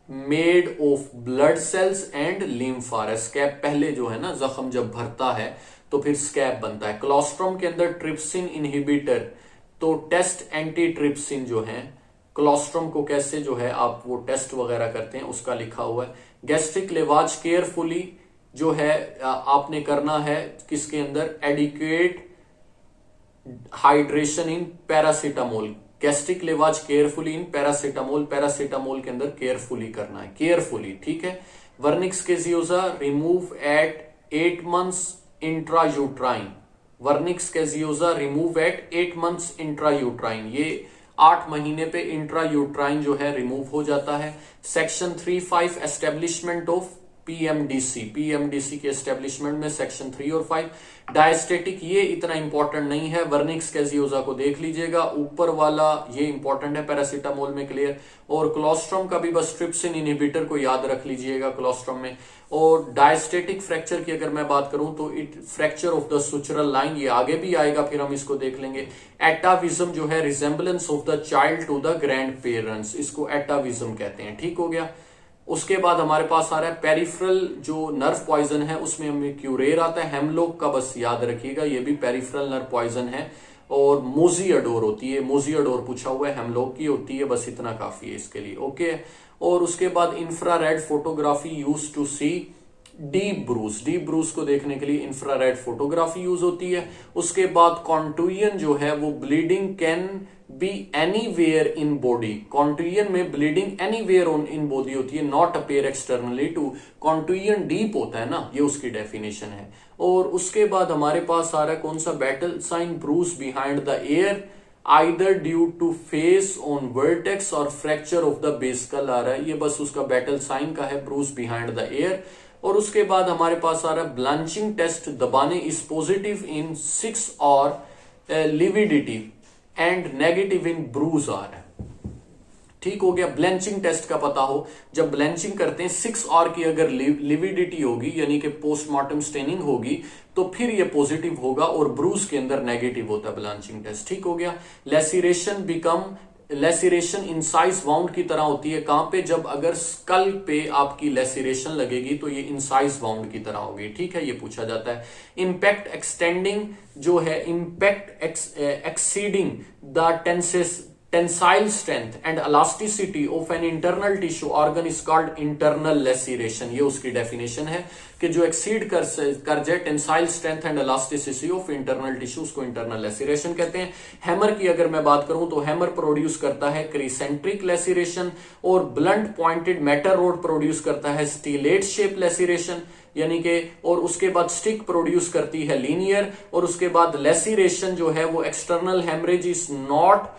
made of blood cells and lymph, scab पहले जो है ना जख्म जब भरता है तो फिर स्कैप बनता है। कोलोस्ट्रम के अंदर ट्रिप्सिन इनहिबिटर, तो टेस्ट एंटी ट्रिप्सिन जो है, कोलोस्ट्रम को कैसे जो है आप वो टेस्ट वगैरह करते हैं उसका लिखा हुआ है। गैस्ट्रिक लेवाज केयरफुली जो है आपने करना है किसके अंदर, adequate hydration in paracetamol, gastric lavage carefully in paracetamol, paracetamol के अंदर केयरफुली करना है, केयरफुली। ठीक है। Vernix caseosa remove at 8 months intrauterine, vernix caseosa remove at 8 months intrauterine, ये 8 महीने पे इंट्रायूट्राइन जो है रिमूव हो जाता है। सेक्शन 3(5) एस्टेब्लिशमेंट ऑफ पीएमडीसी के एस्टेब्लिशमेंट में सेक्शन 3 और 5। डायस्टेटिक ये इतना इंपॉर्टेंट नहीं है, वर्निक्स कैजियोजा को देख लीजिएगा, ऊपर वाला ये इंपॉर्टेंट है पैरासीटामोल में, क्लियर। और कोलोस्ट्रम का भी बस ट्रिप्सिन इनहिबिटर को याद रख लीजिएगा कोलोस्ट्रम में। और डायस्टेटिक फ्रैक्चर की अगर मैं बात करूं तो it fracture of the sutural line, ये आगे भी आएगा, फिर हम इसको देख लेंगे। एटाविज्म जो है resemblance of the child to the grandparents, इसको एटाविज्म कहते हैं। ठीक हो गया। उसके बाद हमारे पास आ रहा है पेरिफेरल जो नर्व पॉइजन है, उसमें हमें क्यूरेर आता है, हेमलॉक का बस याद रखिएगा, ये भी पेरिफेरल नर्व पॉइजन है। और मोजियाडोर होती है, मोजियाडोर पूछा हुआ है, हेमलॉक की होती है, बस इतना काफी है इसके लिए। ओके। और उसके बाद infrared photography use to see deep bruise को देखने के लिए इंफ्रारेड फोटोग्राफी यूज होती है। उसके बाद कॉन्टूजन जो है वो bleeding can be anywhere in body, contusion में ब्लीडिंग एनीवेयर इन बॉडी होती है, not appear externally too, contusion deep होता है ना, ये उसकी डेफिनेशन है। और उसके बाद हमारे पास आ रहा है कौन सा, battle sign bruise behind the ear either due to face on vertex और फ्रैक्चर ऑफ द बेस्कल आ रहा है, ये बस उसका बैटल साइन का है, ब्रूस बिहाइंड द एयर। और उसके बाद हमारे पास आ रहा है ब्लांचिंग टेस्ट दबाने इज पॉजिटिव इन 6 और lividity and negative in bruise आ रहा है। ठीक हो गया। ब्लेंचिंग टेस्ट का पता हो, जब ब्लेंचिंग करते हैं 6 और की अगर लिविडिटी होगी यानी कि पोस्टमार्टम स्टेनिंग होगी तो फिर ये पॉजिटिव होगा, और ब्रूज के अंदर नेगेटिव होता है ब्लांचिंग टेस्ट। ठीक हो गया। लेसिरेशन इंसाइज वाउंड की तरह होती है, कहां पे, जब अगर स्कल पे आपकी लेसिरेशन लगेगी तो ये इंसाइज वाउंड की तरह होगी। ठीक है, ये पूछा जाता है। इंपैक्ट एक्सटेंडिंग जो है, impact exceeding the tensile strength and elasticity of an internal tissue organ is called internal laceration, ये उसकी डेफिनेशन है कि जो एक्सीड कर जाए tensile strength and elasticity of internal tissue, उसको इंटरनल लेसिरेशन कहते हैं। हैमर की अगर मैं बात करूं तो हैमर प्रोड्यूस करता है क्रीसेंट्रिक लेसिरेशन, और blunt pointed metal road produce करता है स्टीलेट शेप लेसिरेशन, यानी कि, और उसके बाद स्टिक प्रोड्यूस करती है लीनियर। और उसके बाद लेसिरेशन जो है वो external haemorrhage is not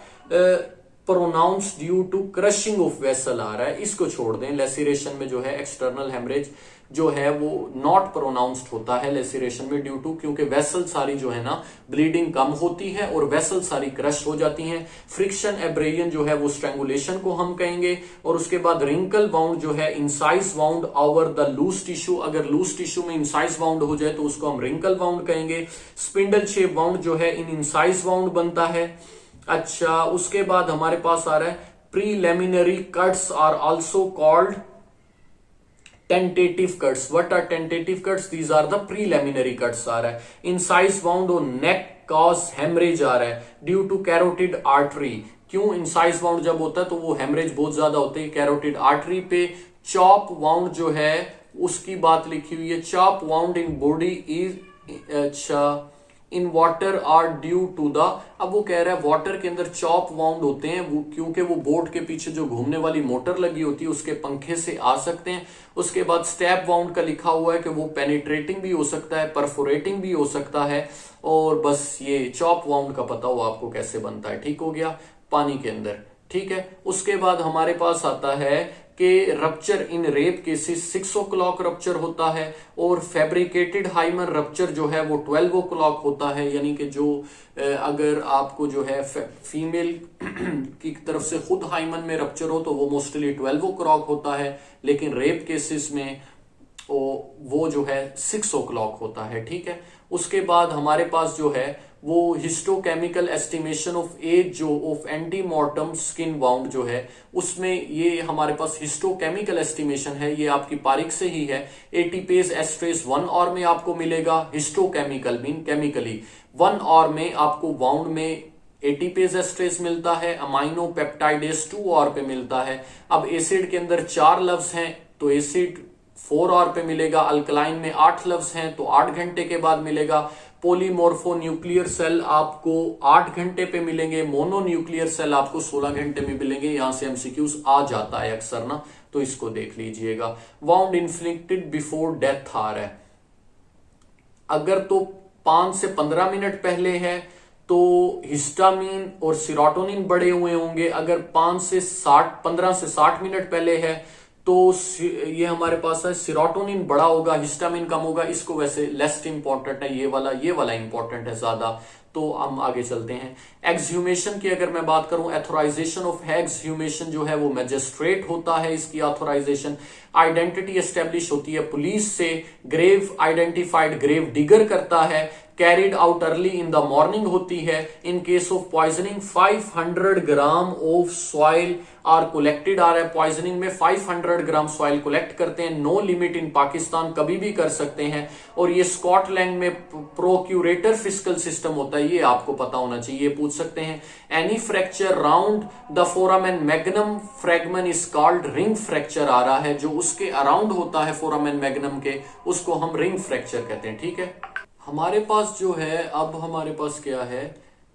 pronounce due to crushing of vessel आ रहा है, इसको छोड़ दें। लेसिरेशन में जो है एक्सटर्नल हेमरेज जो है वो नॉट प्रोनाउंस्ड होता है लेसिरेशन में, ड्यू टू क्योंकि वेसल सारी जो है ना ब्लीडिंग कम होती है और वेसल सारी क्रश हो जाती हैं। फ्रिक्शन एब्रेजन जो है वो स्ट्रैंगुलेशन को हम कहेंगे। और उसके बाद रिंकल वाउंड जो है incised wound over the loose tissue, अगर लूज टिश्यू में इंसाइज वाउंड हो जाए तो उसको हम रिंकल वाउंड कहेंगे। स्पिंडल शेप वाउंड जो है इन इंसाइज वाउंड बनता है। अच्छा, उसके बाद हमारे पास आ रहा है preliminary cuts are also called tentative cuts. What are tentative cuts? These are the preliminary cuts आ रहा है। इंसाइज वाउंड और नेक कॉज हेमरेज आ रहा है ड्यू टू कैरोटिड आर्टरी। क्यों इंसाइज वाउंड जब होता है तो वो हेमरेज बहुत ज्यादा होते हैं कैरोटिड आर्टरी पे। चॉप वाउंड जो है उसकी बात लिखी हुई है, chop wound in body is अच्छा in water or due to the, अब वो कह रहा है वाटर के अंदर चॉप वाउंड होते हैं वो क्योंकि वो बोट के पीछे जो घूमने वाली मोटर लगी होती है उसके पंखे से आ सकते हैं। उसके बाद स्टैप वाउंड का लिखा हुआ है कि वो पेनिट्रेटिंग भी हो सकता है, परफोरेटिंग भी हो सकता है। और बस ये चॉप वाउंड का पता हो आपको कैसे बनता है, ठीक हो गया, पानी के अंदर, ठीक है। उसके बाद हमारे पास आता है कि रप्चर इन रेप केसेस 6 o'clock रप्चर होता है और फैब्रिकेटेड हाइमन रप्चर जो है वो 12 o'clock होता है। यानी कि जो अगर आपको जो है फीमेल की तरफ से खुद हाइमन में रप्चर हो तो वो मोस्टली 12 o'clock होता है, लेकिन रेप केसेस में वो जो है 6 o'clock होता है, ठीक है। उसके बाद हमारे पास जो है वो हिस्टोकेमिकल एस्टिमेशन ऑफ एज जो ऑफ एंटीमॉर्टम स्किन वाउंड जो है उसमें ये हमारे पास हिस्टोकेमिकल एस्टिमेशन है, ये आपकी पारिक से ही है। एटीपेज एस्ट्रेस 1 आवर में आपको मिलेगा, हिस्टोकेमिकल मीन केमिकली 1 आवर में आपको वाउंड में एटीपेज एस्ट्रेस मिलता है, अमाइनो पेप्टाइडेस 2 आवर पे मिलता है। अब एसिड के अंदर 4 लफ्ज हैं तो एसिड 4 आवर पे मिलेगा, अल्कलाइन में 8 लफ्ज हैं तो 8 घंटे के बाद मिलेगा। पॉलीमोर्फो न्यूक्लियर सेल आपको 8 घंटे पे मिलेंगे, मोनो न्यूक्लियर सेल आपको 16 घंटे में मिलेंगे। यहां से एमसीक्यूज आ जाता है अक्सर ना, तो इसको देख लीजिएगा। वाउंड इन्फ्लिक्टेड बिफोर डेथ आ रहा है, अगर तो 5 से 15 मिनट पहले है तो हिस्टामिन और सीरोटोनिन बढ़े हुए होंगे। अगर 15 से 60 मिनट पहले है तो ये हमारे पास है सीरोटोनिन बड़ा होगा, हिस्टामिन कम होगा। इसको वैसे लेस्ट इंपॉर्टेंट है, ये वाला इंपॉर्टेंट है ज्यादा। तो हम आगे चलते हैं। एक्सह्यूमेशन की अगर मैं बात करूं, एथोराइजेशन ऑफ एक्सह्यूमेशन जो है वो मैजिस्ट्रेट होता है इसकी ऑथोराइजेशन। आइडेंटिटी एस्टेब्लिश होती है पुलिस से, ग्रेव आइडेंटिफाइड ग्रेव डिगर करता है, carried out early in the morning होती है। In case of poisoning 500 gram of soil are collected आ रहा है, पॉइजनिंग में 500 ग्राम सॉइल कलेक्ट करते हैं। नो लिमिट इन पाकिस्तान, कभी भी कर सकते हैं। और ये स्कॉटलैंड में प्रोक्यूरेटर फिस्कल सिस्टम होता है, ये आपको पता होना चाहिए, पूछ सकते हैं। Any fracture round the foramen magnum fragment is called ring fracture आ रहा है, जो उसके अराउंड होता है फोरामेन मैग्नम के, उसको हम रिंग फ्रैक्चर कहते हैं, ठीक है। हमारे पास जो है अब हमारे पास क्या है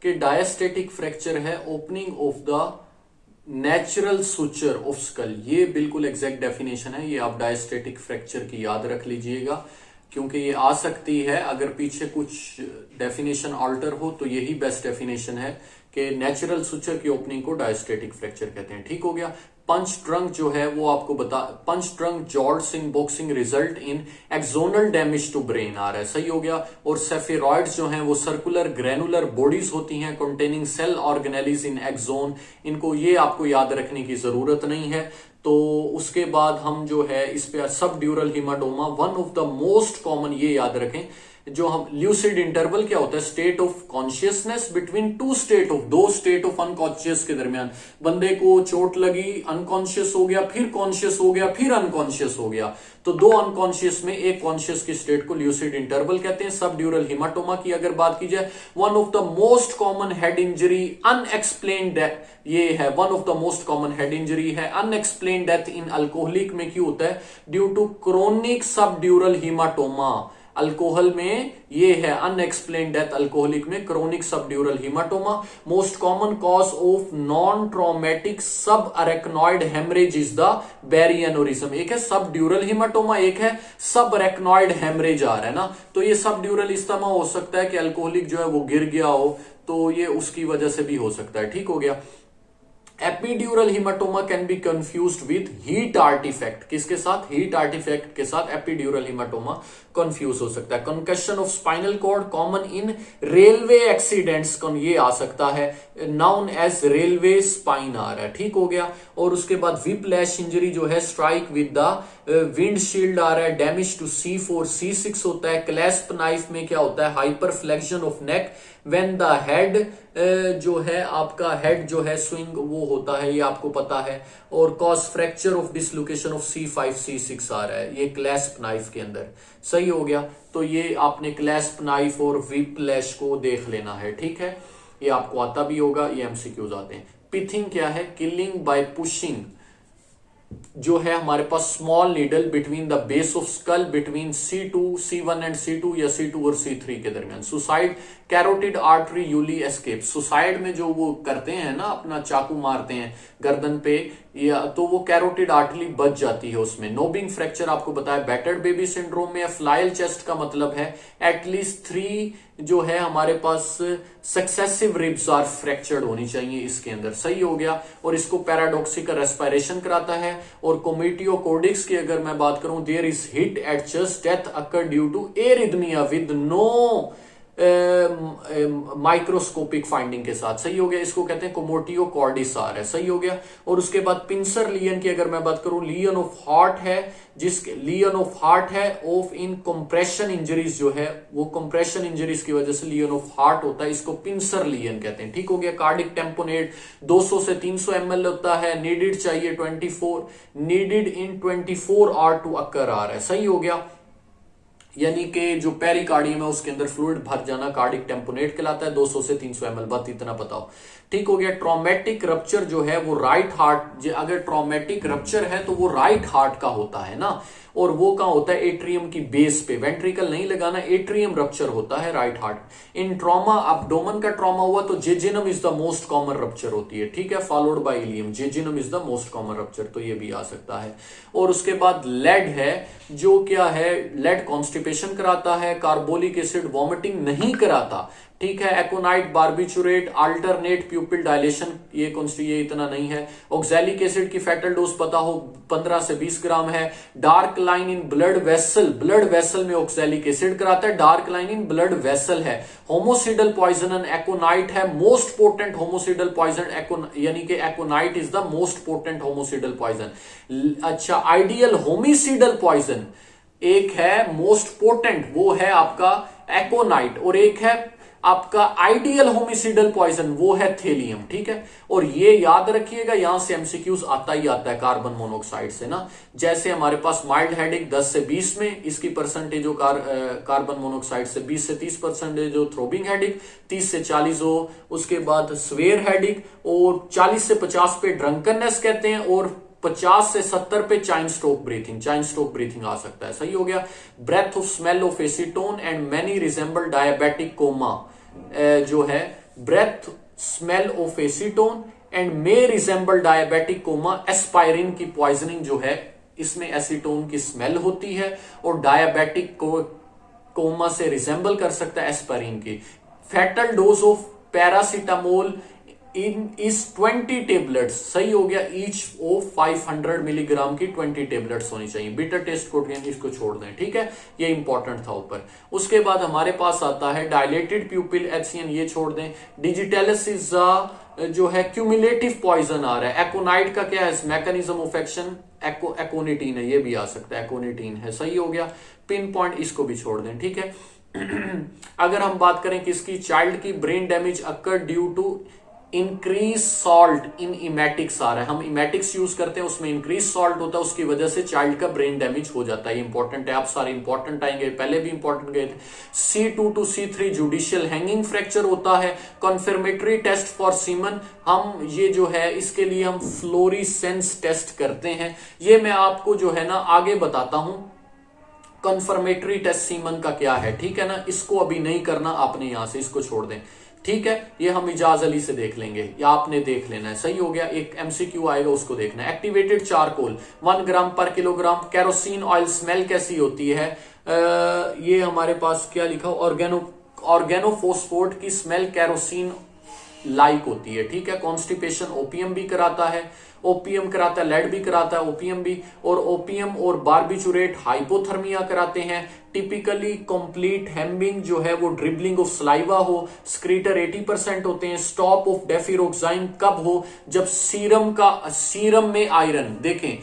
कि डायस्टेटिक फ्रैक्चर है, opening of the natural suture of skull, ये बिल्कुल एग्जैक्ट डेफिनेशन है। ये आप डायस्टेटिक फ्रैक्चर की याद रख लीजिएगा क्योंकि ये आ सकती है, अगर पीछे कुछ डेफिनेशन ऑल्टर हो तो यही बेस्ट डेफिनेशन है कि नेचुरल सुचर की ओपनिंग को डायस्टेटिक फ्रैक्चर कहते हैं, ठीक हो गया। पंच ट्रंक जो है वो आपको punch drunk George in boxing result in axonal damage to brain आ रहा है, सही हो गया। और सेफेरॉइड्स जो हैं वो सर्कुलर ग्रेनुलर बॉडीज होती हैं कंटेनिंग सेल ऑर्गेनेलिज इन एक्सोन, इनको ये आपको याद रखने की जरूरत नहीं है। तो उसके बाद हम जो है इस पे subdural haematoma, one of the most common, ये याद रखें जो हम ल्यूसिड इंटरवल क्या होता है, state of consciousness between two state of, दो स्टेट ऑफ अनकॉन्शियस के दरमियान। बंदे को चोट लगी, अनकॉन्शियस हो गया, फिर कॉन्शियस हो गया, फिर अनकॉन्शियस हो गया, तो दो अनकॉन्शियस में एक कॉन्शियस की स्टेट को ल्यूसिड इंटरवल कहते हैं। सब ड्यूरल हिमाटोमा की अगर बात की जाए, one of the most common head injury unexplained death, ये है one of the most common head injury है। अनएक्सप्लेन्ड डेथ इन अल्कोहलिक में क्यों होता है, ड्यू टू क्रोनिक सब ड्यूरल हिमाटोमा। अल्कोहल में ये है अनएक्सप्लेन्ड डेथ, अल्कोहलिक में chronic subdural haematoma. Most common cause of non traumatic subarachnoid haemorrhage is the berry aneurysm. एक है सब ड्यूरल हिमाटोमा, एक है सब अरेक्नॉइड हेमरेज आ रहा है ना। तो ये सब ड्यूरल इस्तेमा हो सकता है कि अल्कोहलिक जो है वो गिर गया हो, तो ये उसकी वजह से भी हो सकता है, ठीक हो गया। Epidural haematoma can be confused with heat artefact, किसके साथ? हीट आर्टिफैक्ट के साथ एपिड्यूरल हीमाटोमा कंफ्यूज हो सकता है। Concussion of spinal cord common in railway accidents, ये आ सकता है, नाउन एज रेलवे स्पाइन आ रहा है, ठीक हो गया। और उसके बाद विपलैश इंजरी जो है, स्ट्राइक विद द विंडशील्ड आ रहा है, डैमेज टू C4 C6 होता है। क्लैस्प नाइफ में क्या होता है? Hyper flexion of neck when the head जो है आपका हेड जो है स्विंग वो होता है, ये आपको पता है। और cause fracture of dislocation of C5 C6 आ रहा है, ये क्लैस्प नाइफ के अंदर, सही हो गया। तो ये आपने क्लैस्प नाइफ और विपलैश को देख लेना है, ठीक है, ये आपको आता भी होगा, ये MCQs आते हैं। पिथिंग क्या है? किलिंग बाय पुशिंग जो है हमारे पास small needle between the base of skull between C2 C1 and C2 या C2 और C3 के दरमियान। Suicide carotid artery usually escape, suicide में जो वो करते हैं ना, अपना चाकू मारते हैं गर्दन पे, या तो वो कैरोटिड आर्टरी बच जाती है उसमें। नोबिंग फ्रैक्चर आपको बताया। बैटर्ड बेबी सिंड्रोम में फ्लाइल चेस्ट का मतलब है एटलीस्ट 3 जो है हमारे पास सक्सेसिव रिब्स आर फ्रैक्चर्ड होनी चाहिए इसके अंदर, सही हो गया। और इसको पैराडॉक्सिकल रेस्पिरेशन कराता है। और कोमिटियोकोर्डिक्स की अगर मैं बात करूं, there is hit at chest, death occur due to arrhythmia with no microscopic finding के साथ, सही हो गया। इसको कहते हैं कोमोटियोकॉर्डिस आ रहा है, सही हो गया। और उसके बाद पिंसर लियन की अगर मैं बात करूं, लियन ऑफ हार्ट है, जिसके लियन ऑफ हार्ट है ऑफ इन कंप्रेशन इंजरीज जो है, वो कंप्रेशन इंजरीज की वजह से लियन ऑफ हार्ट होता है, इसको पिंसर लियन कहते हैं, ठीक हो गया। कार्डिक टेम्पोनेट 200 से 300 ml होता है, नीडेड चाहिए 24, needed in 24 hour to occur आ रहा है, सही हो गया। यानी कि जो पेरिकार्डियम है उसके अंदर फ्लूइड भर जाना कार्डिक टेम्पोनेट कहलाता है। 200 से 300 ml, बात इतना बताओ, ठीक हो गया। ट्रॉमेटिक रप्चर जो है वो राइट हार्ट, अगर ट्रॉमेटिक रप्चर है तो वो राइट हार्ट का होता है ना, और वो कहां होता है? एट्रियम की बेस पे, वेंट्रिकल नहीं लगाना, एट्रियम रप्चर होता है right heart. In trauma, abdomen का ट्रॉमा हुआ तो jejunum is the most common rupture होती है, ठीक है, followed by ileum, jejunum is the most common rupture, तो ये भी आ सकता है। और उसके बाद लेड है, जो क्या है? लेड कॉन्स्टिपेशन कराता है, कार्बोलिक एसिड वॉमिटिंग नहीं कराता, ठीक है। एकोनाइट बार्बिचुरेट अल्टरनेट प्यूपिल डायलेशन, ये इतना नहीं है। ऑक्सैलिक एसिड की फैटल डोज पता हो 15 से 20 ग्राम है। Dark line in blood vessel, blood vessel में ऑक्सैलिक एसिड कराता है, dark line in blood vessel है। होमोसिडल पॉइजन एकोनाइट है, मोस्ट पोटेंट होमोसिडल पॉइजन, यानी कि aconite is the most potent homicidal poison. अच्छा, आइडियल होमिसिडल पॉइजन एक है मोस्ट पोटेंट, वो है आपका एकोनाइट, और एक है आपका आइडियल होमिसिडल पॉइजन, वो है थेलियम, ठीक है। और ये याद रखिएगा, यहां से MCQs आता ही आता है कार्बन मोनोऑक्साइड से ना। जैसे हमारे पास माइल्ड हेडेक 10 से 20 में, इसकी परसेंटेज हो कार्बन मोनोऑक्साइड से 20 से 30% हो थ्रोबिंग हेडेक, 30 से 40 हो उसके बाद स्वेयर हेडेक, और 40 से 50 पे ड्रंकननेस कहते हैं, और 50 से 70 पे चाइन स्ट्रोक ब्रीथिंग आ सकता है, सही हो गया। Breath of smell of acetone and many resemble diabetic coma, जो है breath smell of acetone and may resemble diabetic coma. Aspirin की पॉइजनिंग जो है, इसमें एसीटोन की स्मेल होती है, और डायबिटिक कोमा से रिजेंबल कर सकता है एस्पायरिन की। फैटल डोज ऑफ पैरासीटामोल इन इस 20 टेबलेट्स, सही हो गया, ईच ऑफ 500 मिलीग्राम की 20 टेबलेट्स होनी चाहिए। बिटर टेस्ट कोटियन इसको छोड़ दें, ठीक है, ये इंपॉर्टेंट था ऊपर। उसके बाद हमारे पास आता है डायलेटेड प्यूपिल HCN, ये छोड़ दें। डिजिटलिस जो है क्यूमुलेटिव पॉइजन आ रहा है। एकोनाइट का क्या है मैकेनिज्म ऑफ एक्शन? एकोनिटीन है, ये भी आ सकता है, एकोनिटीन है, सही हो गया। पिन पॉइंट इसको भी छोड़ दें, ठीक है। अगर हम बात करें किसकी? चाइल्ड की, brain damage occur due to increase salt in emetics आ रहा है। हम इमेटिक्स यूज करते हैं, उसमें इंक्रीज सॉल्ट होता है, उसकी वजह से चाइल्ड का ब्रेन डैमेज हो जाता है। इंपॉर्टेंट है, आप सारे इंपॉर्टेंट आएंगे, पहले भी इंपॉर्टेंट गए थे। C2 to C3 judicial hanging fracture होता है। कन्फर्मेटरी टेस्ट फॉर सीमन, हम ये जो है इसके लिए हम फ्लोरिसेंस टेस्ट करते हैं, ये मैं आपको जो है ना आगे बताता हूं। कन्फर्मेटरी टेस्ट सीमन का क्या है, ठीक है ना, इसको अभी नहीं करना आपने, यहां से इसको छोड़ दें, ठीक है। ये हम इजाज अली से देख लेंगे, या आपने देख लेना है, सही हो गया। एक MCQ आएगा, उसको देखना है। एक्टिवेटेड चारकोल 1 ग्राम पर किलोग्राम। कैरोसिन ऑयल स्मेल कैसी होती है? ये हमारे पास क्या लिखा? ऑर्गेनोफोस्फोर्ट की स्मेल कैरोसिन लाइक होती है, ठीक है। कॉन्स्टिपेशन ओपियम भी कराता है, ओपियम कराता है, लेड भी कराता है, ओपियम भी। और ओपियम और बार्बिचुरेट हाइपोथर्मिया कराते हैं। टिपिकली कंप्लीट हेम्बिंग जो है वो ड्रिबलिंग ऑफ सलाइवा हो, स्क्रीटर 80% होते हैं। स्टॉप ऑफ डेफिरोक्साइन कब हो? जब सीरम में आयरन, देखें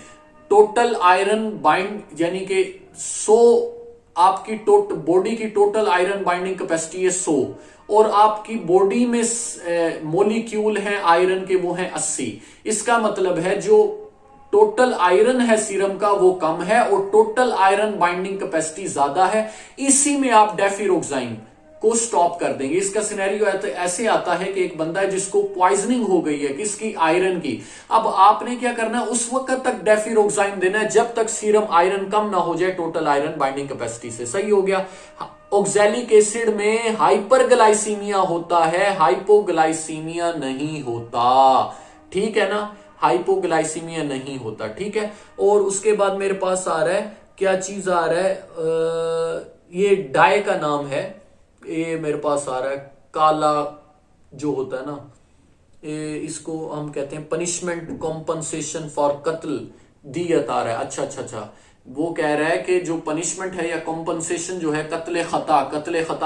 टोटल आयरन बाइंड यानी कि 100 आपकी बॉडी की टोटल आयरन बाइंडिंग कैपेसिटी है 100, और आपकी बॉडी में मोलिक्यूल है आयरन के वो है 80। इसका मतलब है जो टोटल आयरन है सीरम का वो कम है और टोटल आयरन बाइंडिंग कैपेसिटी ज्यादा है। इसी में आप डेफिरोक्साइन को स्टॉप कर देंगे। इसका सिनेरियो ऐसे आता है कि एक बंदा है जिसको पॉइजनिंग हो गई है, किसकी? आयरन की। अब आपने क्या करना है, उस वक्त तक डेफिरोक्साइन देना है जब तक सीरम आयरन कम ना हो जाए टोटल आयरन बाइंडिंग कैपेसिटी से। सही हो गया। ऑक्सैलिक एसिड में हाइपरग्लाइसीमिया होता है, हाइपोग्लाइसीमिया नहीं होता, ठीक है ना। हाइपोग्लाइसीमिया नहीं होता, ठीक है। और उसके बाद मेरे पास आ रहा है, क्या चीज आ रहा है, ये डाई का नाम है, ये मेरे पास आ रहा है काला जो होता है ना, इसको हम कहते हैं पनिशमेंट कॉम्पनसेशन फॉर कत्ल, दियत आ रहा है। अच्छा, वो कह रहा है कि जो पनिशमेंट है या कॉम्पनसेशन जो है कत्ले खता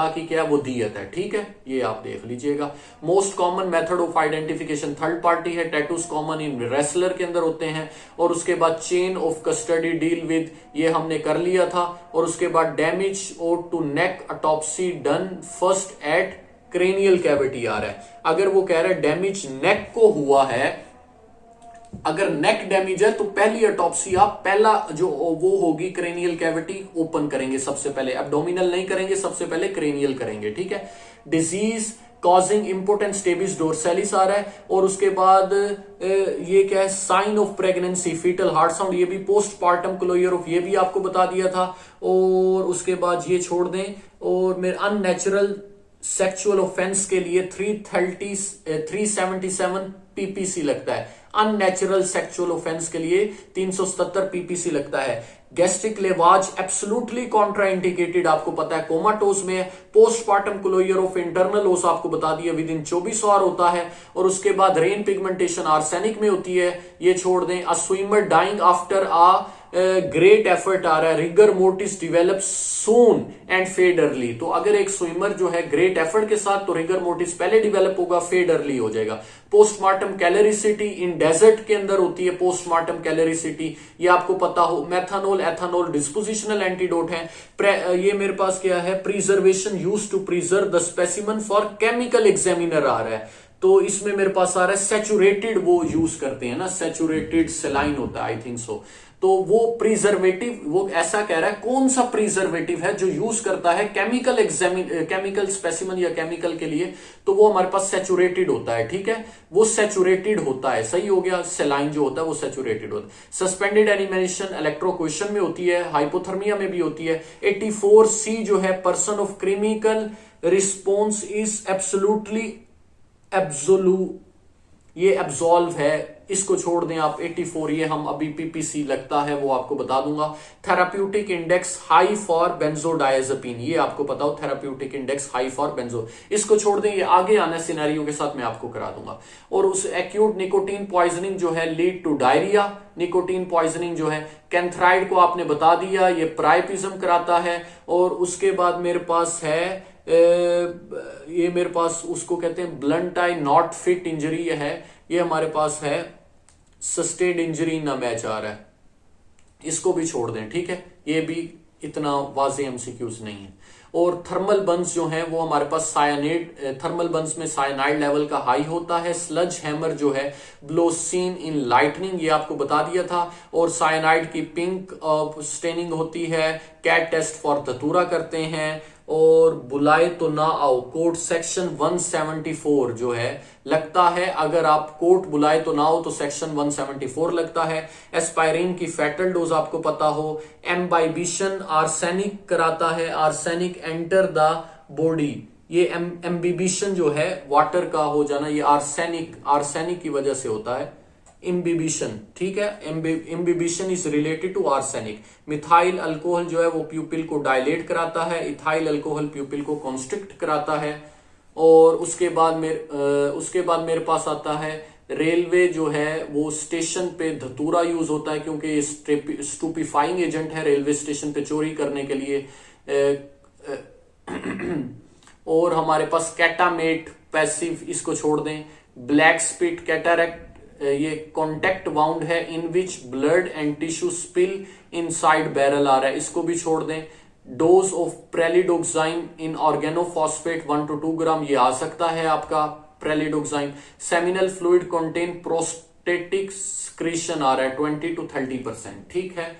की क्या है, वो दियत है, ठीक है। ये आप देख लीजिएगा। Most common method of identification third party है। टैटूज कॉमन इन रेसलर के अंदर होते हैं। और उसके बाद chain of custody deal with, ये हमने कर लिया था। और उसके बाद डैमेज और to neck autopsy done first at cranial cavity आ रहा है। अगर वो कह रहा है डैमेज नेक को हुआ है, अगर नेक डैमेज है तो पहली ऑटोप्सी आप पहला जो वो होगी क्रेनियल कैविटी ओपन करेंगे सबसे पहले, एब्डोमिनल नहीं करेंगे, सबसे पहले क्रेनियल करेंगे, ठीक है। Disease causing important tabes dorsalis आ रहा है। और उसके बाद ये क्या है, sign of pregnancy foetal heart sound, ये भी पोस्टपार्टम क्लोजर ऑफ, ये भी आपको बता दिया था। और उसके बाद ये छोड़ दें। और मेरे अननेचुरल सेक्सुअल ऑफेंस के लिए 377 पीपीसी लगता है। अननेचुरल सेक्सुअल ऑफेंस के लिए 377 पीपीसी लगता है। गैस्ट्रिक लेवाज एब्सोल्युटली कॉन्ट्राइंडिकेटेड, आपको पता है कोमाटोज में। पोस्टपार्टम क्लोजर ऑफ इंटरनल ओस आपको बता दिया विद इन 24 आवर होता है। और उसके बाद रेन पिगमेंटेशन आर्सेनिक में होती है, ये छोड़ दें। A swimmer dying after a great effort आ रहा है। Rigor mortis develop soon and fade early, तो अगर एक स्विमर जो है ग्रेट एफर्ट के साथ, तो रिगर मोर्टिस पहले डिवेलप होगा, फेड अर्ली हो जाएगा। पोस्टमार्टम कैलोरिसिटी इन डेजर्ट के अंदर होती है। पोस्टमार्टम कैलोरिसिटी ये आपको पता हो। मेथानोल एथानोल डिस्पोजिशनल एंटीडोट है। ये मेरे पास क्या है, preservation use to preserve the specimen for chemical examiner आ रहा है। तो इसमें मेरे पास आ रहा है सैचुरेटेड वो यूज करते हैं ना, सैचुरेटेड सेलाइन होता है आई थिंक सो। तो वो प्रिजर्वेटिव, वो ऐसा कह रहा है कौन सा प्रिजर्वेटिव है जो यूज करता है केमिकल स्पेसिमन या केमिकल के लिए, तो वो हमारे पास सैचुरेटेड होता है, ठीक है। वो सैचुरेटेड होता है, सही हो गया। सेलाइन जो होता है वो सैचुरेटेड होता है। सस्पेंडेड एनिमेशन इलेक्ट्रोक्वेशन में होती है, हाइपोथर्मिया में भी होती है। 84C जो है person of criminal response is absolutely ये एब्सॉल्व है, इसको छोड़ दें आप। 84 ये हम अभी पीपीसी लगता है वो आपको बता दूंगा। Therapeutic index high for benzodiazepine, ये आपको पता हो, therapeutic index high for benzo, इसको छोड़ दें, ये आगे आने सिनेरियो के साथ मैं आपको करा दूंगा। और उस एक्यूट निकोटीन पॉइजनिंग जो है lead to diarrhoea, nicotine poisoning जो है। कैंथ्राइड को आपने बता दिया, ये प्राइपिज्म कराता है। और उसके बाद मेरे पास है ये मेरे पास उसको कहते हैं blunt I not fit injury है, ये हमारे पास है सस्टेन्ड इंजरी ना मैच आ रहा है, इसको भी छोड़ दें, ठीक है। ये भी इतना वाज़ेह एमसीक्यूज नहीं है। और थर्मल बंस जो है वो हमारे पास साइनाइड, थर्मल बंस में साइनाइड लेवल का हाई होता है। स्लज हैमर जो है ब्लोसीन इन लाइटनिंग, ये आपको बता दिया था। और साइनाइड की पिंक स्टेनिंग होती है। कैट टेस्ट फॉर धतूरा करते हैं। और बुलाए तो ना आओ, कोर्ट सेक्शन 174 जो है लगता है, अगर आप कोर्ट बुलाए तो ना हो तो सेक्शन 174 लगता है। एस्पायरिन की फैटल डोज आपको पता हो। एम्बाइबिशन आर्सेनिक कराता है, आर्सेनिक एंटर द बॉडी, ये एम्बिबिशन जो है वाटर का हो जाना, ये आर्सेनिक की वजह से होता है। इम्बिबिशन, ठीक है, imbibition is related to arsenic. Methyl alcohol जो है वो प्यूपिल को डायलेट कराता है। इथाइल अल्कोहल प्यूपिल को कॉन्स्ट्रिक्ट कराता है। और उसके बाद मेरे पास आता है रेलवे जो है वो स्टेशन पे धतूरा यूज होता है क्योंकि ये स्टूपिफाइंग एजेंट है रेलवे स्टेशन पे चोरी करने के लिए। और हमारे पास कैटामेट पैसिव, इसको छोड़ दें। ब्लैक स्पिट कैटारेक्ट, ये कॉन्टेक्ट वाउंड है in which blood and tissue spill inside barrel आ रहा है, इसको भी छोड़ दें। Dose of pralidoxime in organophosphate 1 to 2 gram, ये आ सकता है आपका pralidoxime. Seminal fluid contain prostatic secretion आ रहा है 20 to 30%, ठीक है।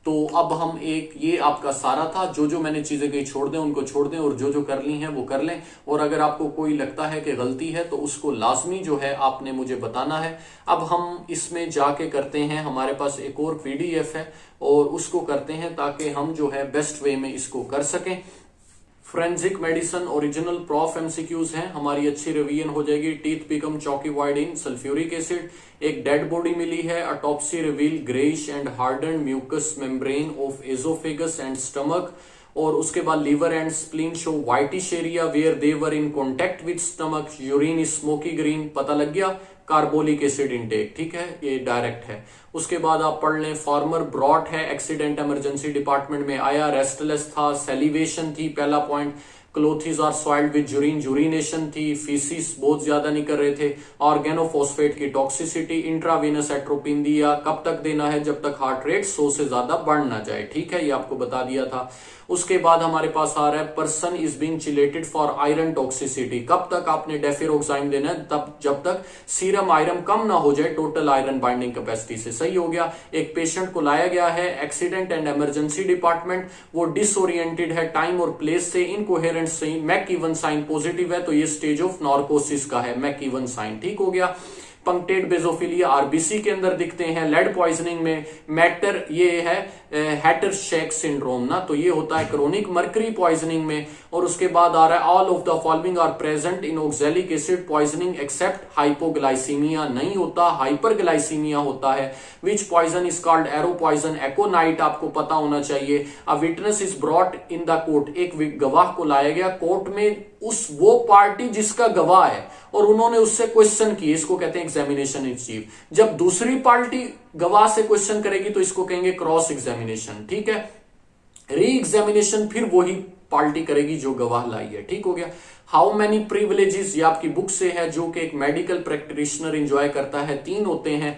तो अब हम ये आपका सारा था, जो जो मैंने चीजें कही छोड़ दें उनको छोड़ दें और जो जो कर ली हैं वो कर लें। और अगर आपको कोई लगता है कि गलती है तो उसको लाजमी जो है आपने मुझे बताना है। अब हम इसमें जाके करते हैं, हमारे पास एक और पीडीएफ है और उसको करते हैं ताकि हम जो है बेस्ट वे में इसको कर सकें। Forensic medicine original prof MCQs हैं, हमारी अच्छी रिवीजन हो जाएगी। Teeth become chalky white in sulphuric acid, एक डेड बॉडी मिली है, autopsy reveal greyish and harden mucus membrane of oesophagus and stomach. और उसके बाद liver and spleen show whitish area where they were in contact with stomach, urine is smoky green, पता लग गया। Carbolic acid intake, ठीक है, ये direct है। उसके बाद आप पढ़ लें, फार्मर ब्रॉट है, एक्सीडेंट इमरजेंसी डिपार्टमेंट में आया, रेस्टलेस था, सेलिवेशन थी, पहला point. Clothes are soiled with urine, urination थी, फीसिस बहुत ज्यादा नहीं कर रहे थे। ऑर्गेनोफॉस्फेट की टॉक्सिसिटी, इंट्रावेनस एट्रोपिन दिया, कब तक देना है, जब तक हार्ट रेट 100 से ज्यादा बढ़ ना जाए, ठीक है, ये आपको बता दिया था। उसके बाद हमारे पास आ रहा है person is being chelated for iron toxicity, कब तक आपने डेफिरोक्साइन देना है, तब जब तक सीरम आयरन कम ना हो जाए टोटल आयरन बाइंडिंग कैपेसिटी से। सही हो गया। एक पेशेंट को लाया गया है एक्सीडेंट एंड इमरजेंसी डिपार्टमेंट, वो डिसओरिएंटेड है टाइम और प्लेस से, इनकोहेरेंट से, मैकइवन साइन पॉजिटिव है, तो ये स्टेज ऑफ नॉर्कोसिस का है, मैकइवन साइन, ठीक हो गया। पंक्टेड बेजोफिलिया आरबीसी के अंदर दिखते हैं। लेड पॉइजनिंग में मैटर, ये है हैटर शेक सिंड्रोम ना, तो ये होता है क्रोनिक। मर्करी पॉइजनिंग में, और उसके बाद आ रहा है all of the following are present in oxalic acid poisoning except hypoglycaemia नहीं होता, हाइपरग्लाइसीमिया होता है। Which poison is called arrow poison, aconite आपको पता होना चाहिए। A witness is brought in the court, एक गवाह को लाया गया कोर्ट में, वो पार्टी जिसका गवाह है और उन्होंने उससे क्वेश्चन किए, इसको कहते हैं एग्जामिनेशन इन चीफ। जब दूसरी पार्टी गवाह से क्वेश्चन करेगी तो इसको कहेंगे क्रॉस एग्जामिनेशन, ठीक है। री एग्जामिनेशन फिर वही पार्टी करेगी जो गवाह लाई है, ठीक हो गया। हाउ मेनी प्रिविलेजेस, ये आपकी बुक से है, जो कि एक मेडिकल प्रैक्टिशनर एंजॉय करता है, 3 होते हैं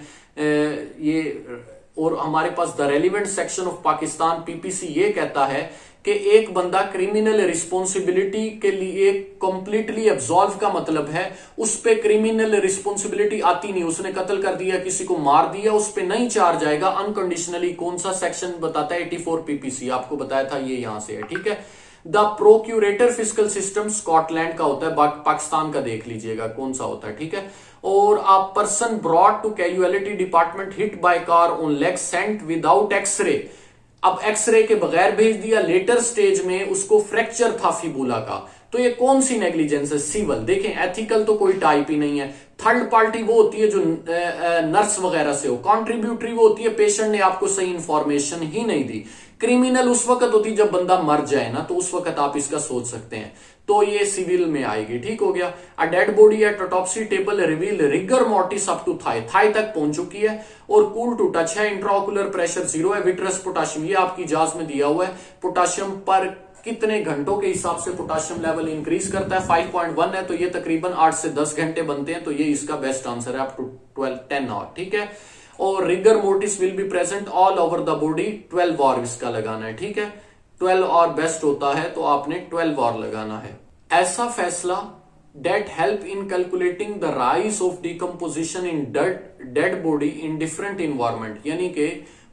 ये। और हमारे पास the relevant section of Pakistan PPC ये कहता है कि एक बंदा क्रिमिनल रिस्पॉन्सिबिलिटी के लिए कंप्लीटली एब्सॉल्व का मतलब है उस पे क्रिमिनल रिस्पॉन्सिबिलिटी आती नहीं, उसने कत्ल कर दिया, किसी को मार दिया, उस पे नहीं चार्ज आएगा अनकंडीशनली। कौन सा सेक्शन बताता है, 84 पीपीसी, आपको बताया था ये यहां से है, ठीक है। द प्रोक्यूरेटर फिजिकल सिस्टम स्कॉटलैंड का होता है, पाकिस्तान का देख लीजिएगा कौन सा होता है, ठीक है। और a person brought to casualty department hit by car on leg sent without X-ray, अब एक्सरे के बगैर भेज दिया, लेटर स्टेज में उसको फ्रैक्चर था फिबुला का, तो ये कौन सी नेग्लिजेंस है, सिविल। देखें एथिकल तो कोई टाइप ही नहीं है। थर्ड पार्टी वो होती है जो नर्स वगैरह से हो, कॉन्ट्रीब्यूटरी वो होती है पेशेंट ने आपको सही इंफॉर्मेशन ही नहीं दी। क्रिमिनल उस वक्त होती जब बंदा मर जाए ना, तो उस वक्त आप इसका सोच सकते हैं, तो ये सिविल में आएगी, ठीक हो गया। A dead body at autopsy table reveal rigor mortis up to thigh, thigh तक पहुंच चुकी है, और कूल टू टच है, इंट्राओकुलर प्रेशर 0 है, विट्रस पोटाशियम ये आपकी जांच में दिया हुआ है। पोटाशियम पर कितने घंटों के हिसाब से पोटाशियम लेवल इंक्रीज करता है, 5.1 है, तो ये तकरीबन 8 से 10 घंटे बनते हैं, तो ये इसका बेस्ट आंसर है, अप टू 10 आवर, ठीक है। और rigor mortis will be present all over the body, 12 hour इसका लगाना है, ठीक है। 12 आवर बेस्ट होता है, तो आपने 12 आवर लगाना है। ऐसा फैसला that help in calculating the rise of decomposition in dead body in different environment, यानी कि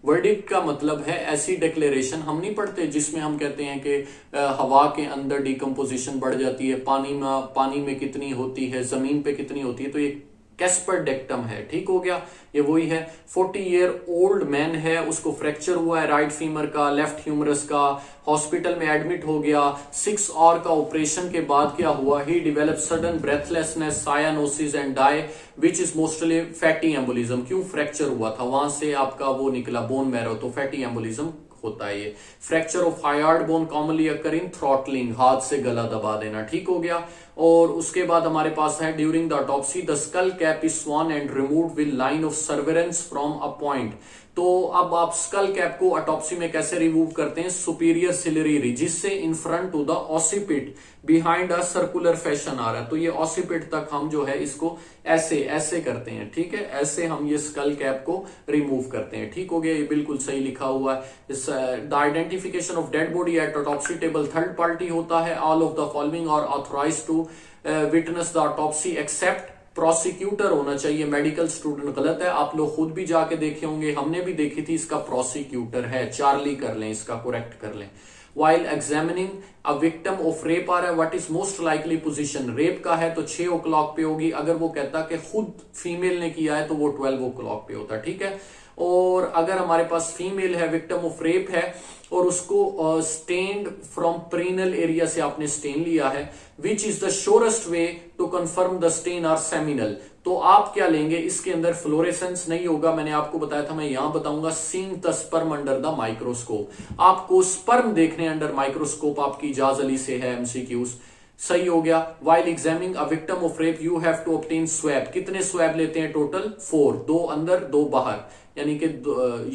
वर्डिक्ट का मतलब है ऐसी डिक्लेरेशन हम नहीं पढ़ते जिसमें हम कहते हैं कि हवा के अंदर डिकम्पोजिशन बढ़ जाती है, पानी में कितनी होती है, जमीन पे कितनी होती है, तो ये कैस्पर डेक्टम है, ठीक हो गया, ये वही है। 40 ईयर ओल्ड मैन है, उसको फ्रैक्चर हुआ है राइट फीमर का, लेफ्ट ह्यूमरस का, हॉस्पिटल में एडमिट हो गया। 6 आवर का ऑपरेशन के बाद क्या हुआ, he develop sudden breathlessness, cyanosis and die which is mostly fatty embolism. क्यों, फ्रैक्चर हुआ था, वहां से आपका वो निकला बोन मैरो, तो फैटी एम्बोलिज्म होता है ये। Fracture of hyoid bone commonly occur in throttling, हाथ से गला दबा देना, ठीक हो गया। और उसके बाद हमारे पास है during the autopsy the skull cap is sworn and removed with line of surveillance from a point. तो अब आप स्कल कैप को ऑटोप्सी में कैसे रिमूव करते हैं, सुपीरियर सिलरी रिजिस से in front to the occiput behind a circular fashion आ रहा है, तो ये ऑसिपिट तक हम जो है इसको ऐसे ऐसे करते हैं, ठीक है, ऐसे हम ये स्कल कैप को रिमूव करते हैं। ठीक हो गया, ये बिल्कुल सही लिखा हुआ है। The identification of dead body at autopsy table third party होता है। All of the following are authorised to witness the autopsy except prosecutor होना चाहिए, मेडिकल स्टूडेंट गलत है, आप लोग खुद भी जाके देखे होंगे, हमने भी देखी थी, इसका प्रोसिक्यूटर है, चार्ली कर लें, इसका करेक्ट कर लें। While examining a victim of rape आ रहा है, what is most likely position, rape का है तो 6 o'clock पे होगी, अगर वो कहता कि खुद फीमेल ने किया है तो वो 12 o'clock पे होता, ठीक है। और अगर हमारे पास फीमेल है, विक्टिम ऑफ रेप है और उसको स्टेन्ड फ्रॉम प्रीनल एरिया से आपने स्टेन लिया है, which is the surest way to confirm the stain are seminal, तो आप क्या लेंगे, इसके अंदर फ्लोरेसेंस नहीं होगा, मैंने आपको बताया था, मैं यहां बताऊंगा seeing the sperm under the microscope, आपको स्पर्म देखने अंडर माइक्रोस्कोप आपकी इजाज अली से है, एमसीक्यूज सही हो गया। While examining a victim of rape you have to obtain swab, कितने स्वैब लेते हैं टोटल 4, 2 अंदर 2 बाहर, यानी कि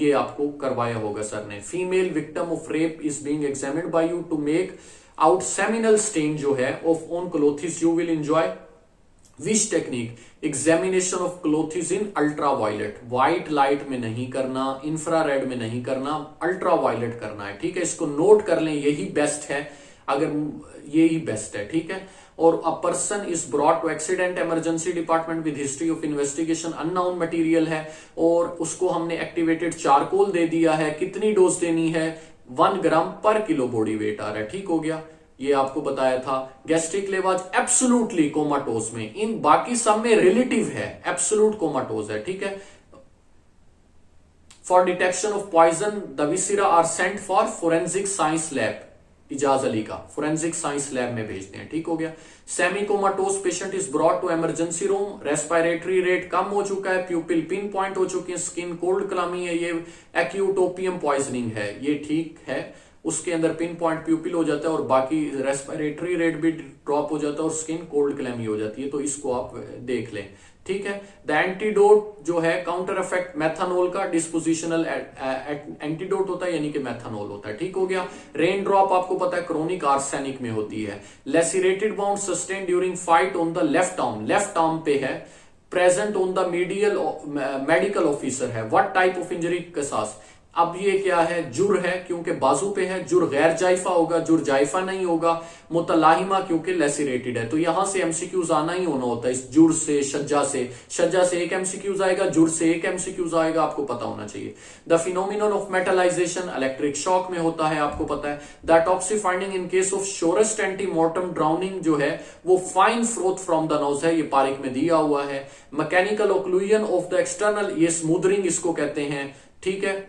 ये आपको करवाया होगा सर ने। Female victim of rape is being examined by you to make out seminal stain जो है of on clothes, you will enjoy which technique, examination of clothes in ultraviolet, white light में नहीं करना, infrared में नहीं करना, ultra violet करना है, ठीक है, इसको नोट कर लें, यही बेस्ट है, अगर यही बेस्ट है, ठीक है। और a person is brought to accident emergency department with history of investigation, unknown material है और उसको हमने एक्टिवेटेड चारकोल दे दिया है, कितनी डोज देनी है, 1 ग्राम पर किलो बॉडी वेट आ रहा है, ठीक हो गया, ये आपको बताया था। गैस्ट्रिक लेवाज एब्सोल्युटली कोमाटोज में, इन बाकी सब में रिलेटिव है, एब्सोल्यूट कोमाटोज है, ठीक है। For detection of poison the viscera are sent for forensic science lab, Ijaz Ali का फोरेंसिक साइंस लैब में भेजते हैं, ठीक हो गया। Semi comatose patient is brought to emergency room, respiratory rate कम हो चुका है, प्यूपिल पिन पॉइंट हो चुकी है, स्किन कोल्ड क्लामी है, ये एक्यूट ओपियम पॉइजनिंग है, ये ठीक है, उसके अंदर पिन पॉइंट प्यूपिल हो जाता है और बाकी रेस्पिरेटरी रेट भी ड्रॉप हो जाता है और स्किन कोल्ड क्लैमी हो जाती है, तो इसको आप देख लें, ठीक है। द एंटीडोट जो है काउंटर इफेक्ट मैथानोल का डिस्पोजिशनल एंटीडोट होता है, यानी कि मैथानोल होता है, ठीक हो गया। रेन ड्रॉप आपको पता है क्रोनिक आर्सेनिक में होती है। Lacerated wound sustain during fight on the left arm पे है, present on the medial medical officer है, व्हाट टाइप ऑफ इंजरी कसास, अब ये क्या है, जुर है क्योंकि बाजू पे है, जुर गैर जायफा होगा, जुर जायफा नहीं होगा, मुतलाहिमा क्योंकि लेसिरेटेड है, तो यहां से एमसीक्यूज आना ही होना होता है, इस जुर से शज्जा से एक एमसीक्यूज आएगा, जुर से एक एमसीक्यूज आएगा, आपको पता होना चाहिए। The phenomenon of metallisation electric shock में होता है, आपको पता है। The autopsy finding in case of surest antemortem drowning जो है वो fine froth from the nose है, ये पारिक में दिया हुआ है। Mechanical occlusion of the external, ये स्मूदरिंग इसको कहते हैं, ठीक है।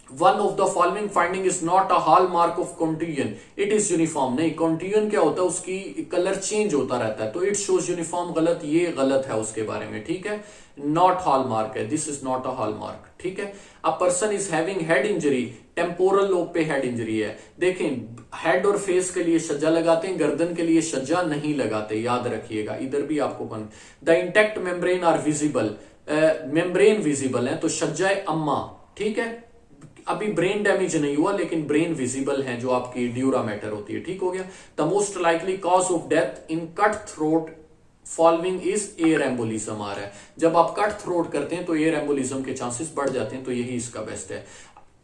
One of the following finding is not a hallmark of contusion, it is uniform, नहीं, contusion क्या होता है, उसकी कलर चेंज होता रहता है, तो it shows uniform गलत, ये गलत है उसके बारे में, ठीक है। नॉट हॉलमार्क है, this is not a hallmark, ठीक है। अ person is having head injury, temporal lobe पे हेड इंजरी है, देखें हेड और फेस के लिए सज्जा लगाते हैं, गर्दन के लिए सज्जा नहीं लगाते, याद रखिएगा, इधर भी आपको the intact membrane are visible, membrane visible है, तो सज्जा अम्मा, ठीक है, अभी ब्रेन डैमेज नहीं हुआ लेकिन ब्रेन विजिबल है, जो आपकी ड्यूरा मैटर होती है, ठीक हो गया। The most likely cause of death in cut throat following is air embolism आ रहा है, जब आप कट थ्रोट करते हैं तो एयर एम्बोलिज्म के चांसेस बढ़ जाते हैं, तो यही इसका बेस्ट है।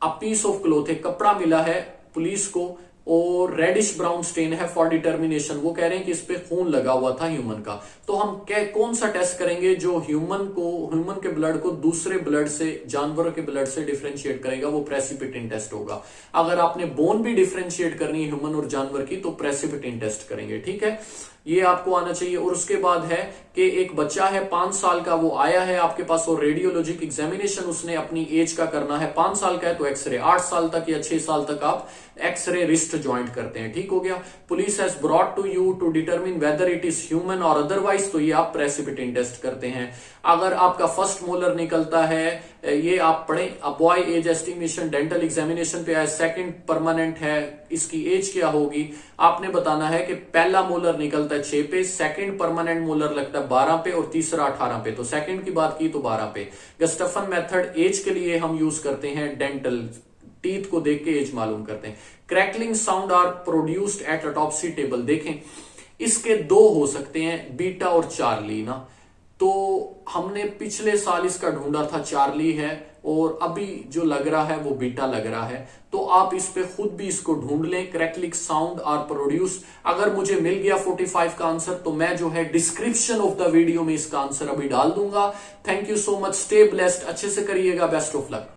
अ पीस ऑफ क्लोथ, एक कपड़ा मिला है पुलिस को और रेडिश ब्राउन स्टेन है फॉर डिटर्मिनेशन, वो कह रहे हैं कि इस पे खून लगा हुआ था ह्यूमन का, तो हम कौन सा टेस्ट करेंगे जो ह्यूमन के ब्लड को दूसरे ब्लड से, जानवरों के ब्लड से डिफरेंशिएट करेगा, वो प्रेसिपिटेंट टेस्ट होगा। अगर आपने बोन भी डिफरेंशिएट करनी है ह्यूमन और जानवर की तो प्रेसिपिटेंट टेस्ट करेंगे, ठीक है, ये आपको आना चाहिए। और उसके बाद है कि एक बच्चा है 5 साल का, वो आया है आपके पास और रेडियोलॉजिक एग्जामिनेशन उसने अपनी एज का करना है, 5 साल का है तो एक्सरे, 8 साल तक या 6 साल तक आप एक्सरे रिस्ट ज्वाइंट करते हैं, ठीक हो गया। Police has brought to you to determine whether it is human और अदरवाइज, तो ये आप प्रेसिपिटेंट टेस्ट करते हैं। अगर आपका फर्स्ट मोलर निकलता है ये आप पढ़ें। Boy age estimation dental examination पे आए, सेकंड परमानेंट है, इसकी एज क्या होगी आपने बताना है कि पहला मोलर निकलता है 6 पे, सेकंड परमानेंट मोलर लगता है 12 पे और तीसरा 18 पे। तो सेकंड की बात की तो 12 पे। गस्टफन मेथड एज के लिए हम यूज करते हैं, डेंटल टीथ को देख के एज मालूम करते हैं। Crackling sound are produced at autopsy table, देखें इसके दो हो सकते हैं, बीटा और चार्ली ना। तो हमने पिछले साल इसका ढूंढा था, चार्ली है, और अभी जो लग रहा है वो बीटा लग रहा है। तो आप इस पे खुद भी इसको ढूंढ लें, क्रैकलिंग साउंड आर प्रोड्यूस। अगर मुझे मिल गया 45 का आंसर तो मैं जो है डिस्क्रिप्शन ऑफ द वीडियो में इसका आंसर अभी डाल दूंगा। Thank you so much, stay blessed, अच्छे से करिएगा, बेस्ट ऑफ लक।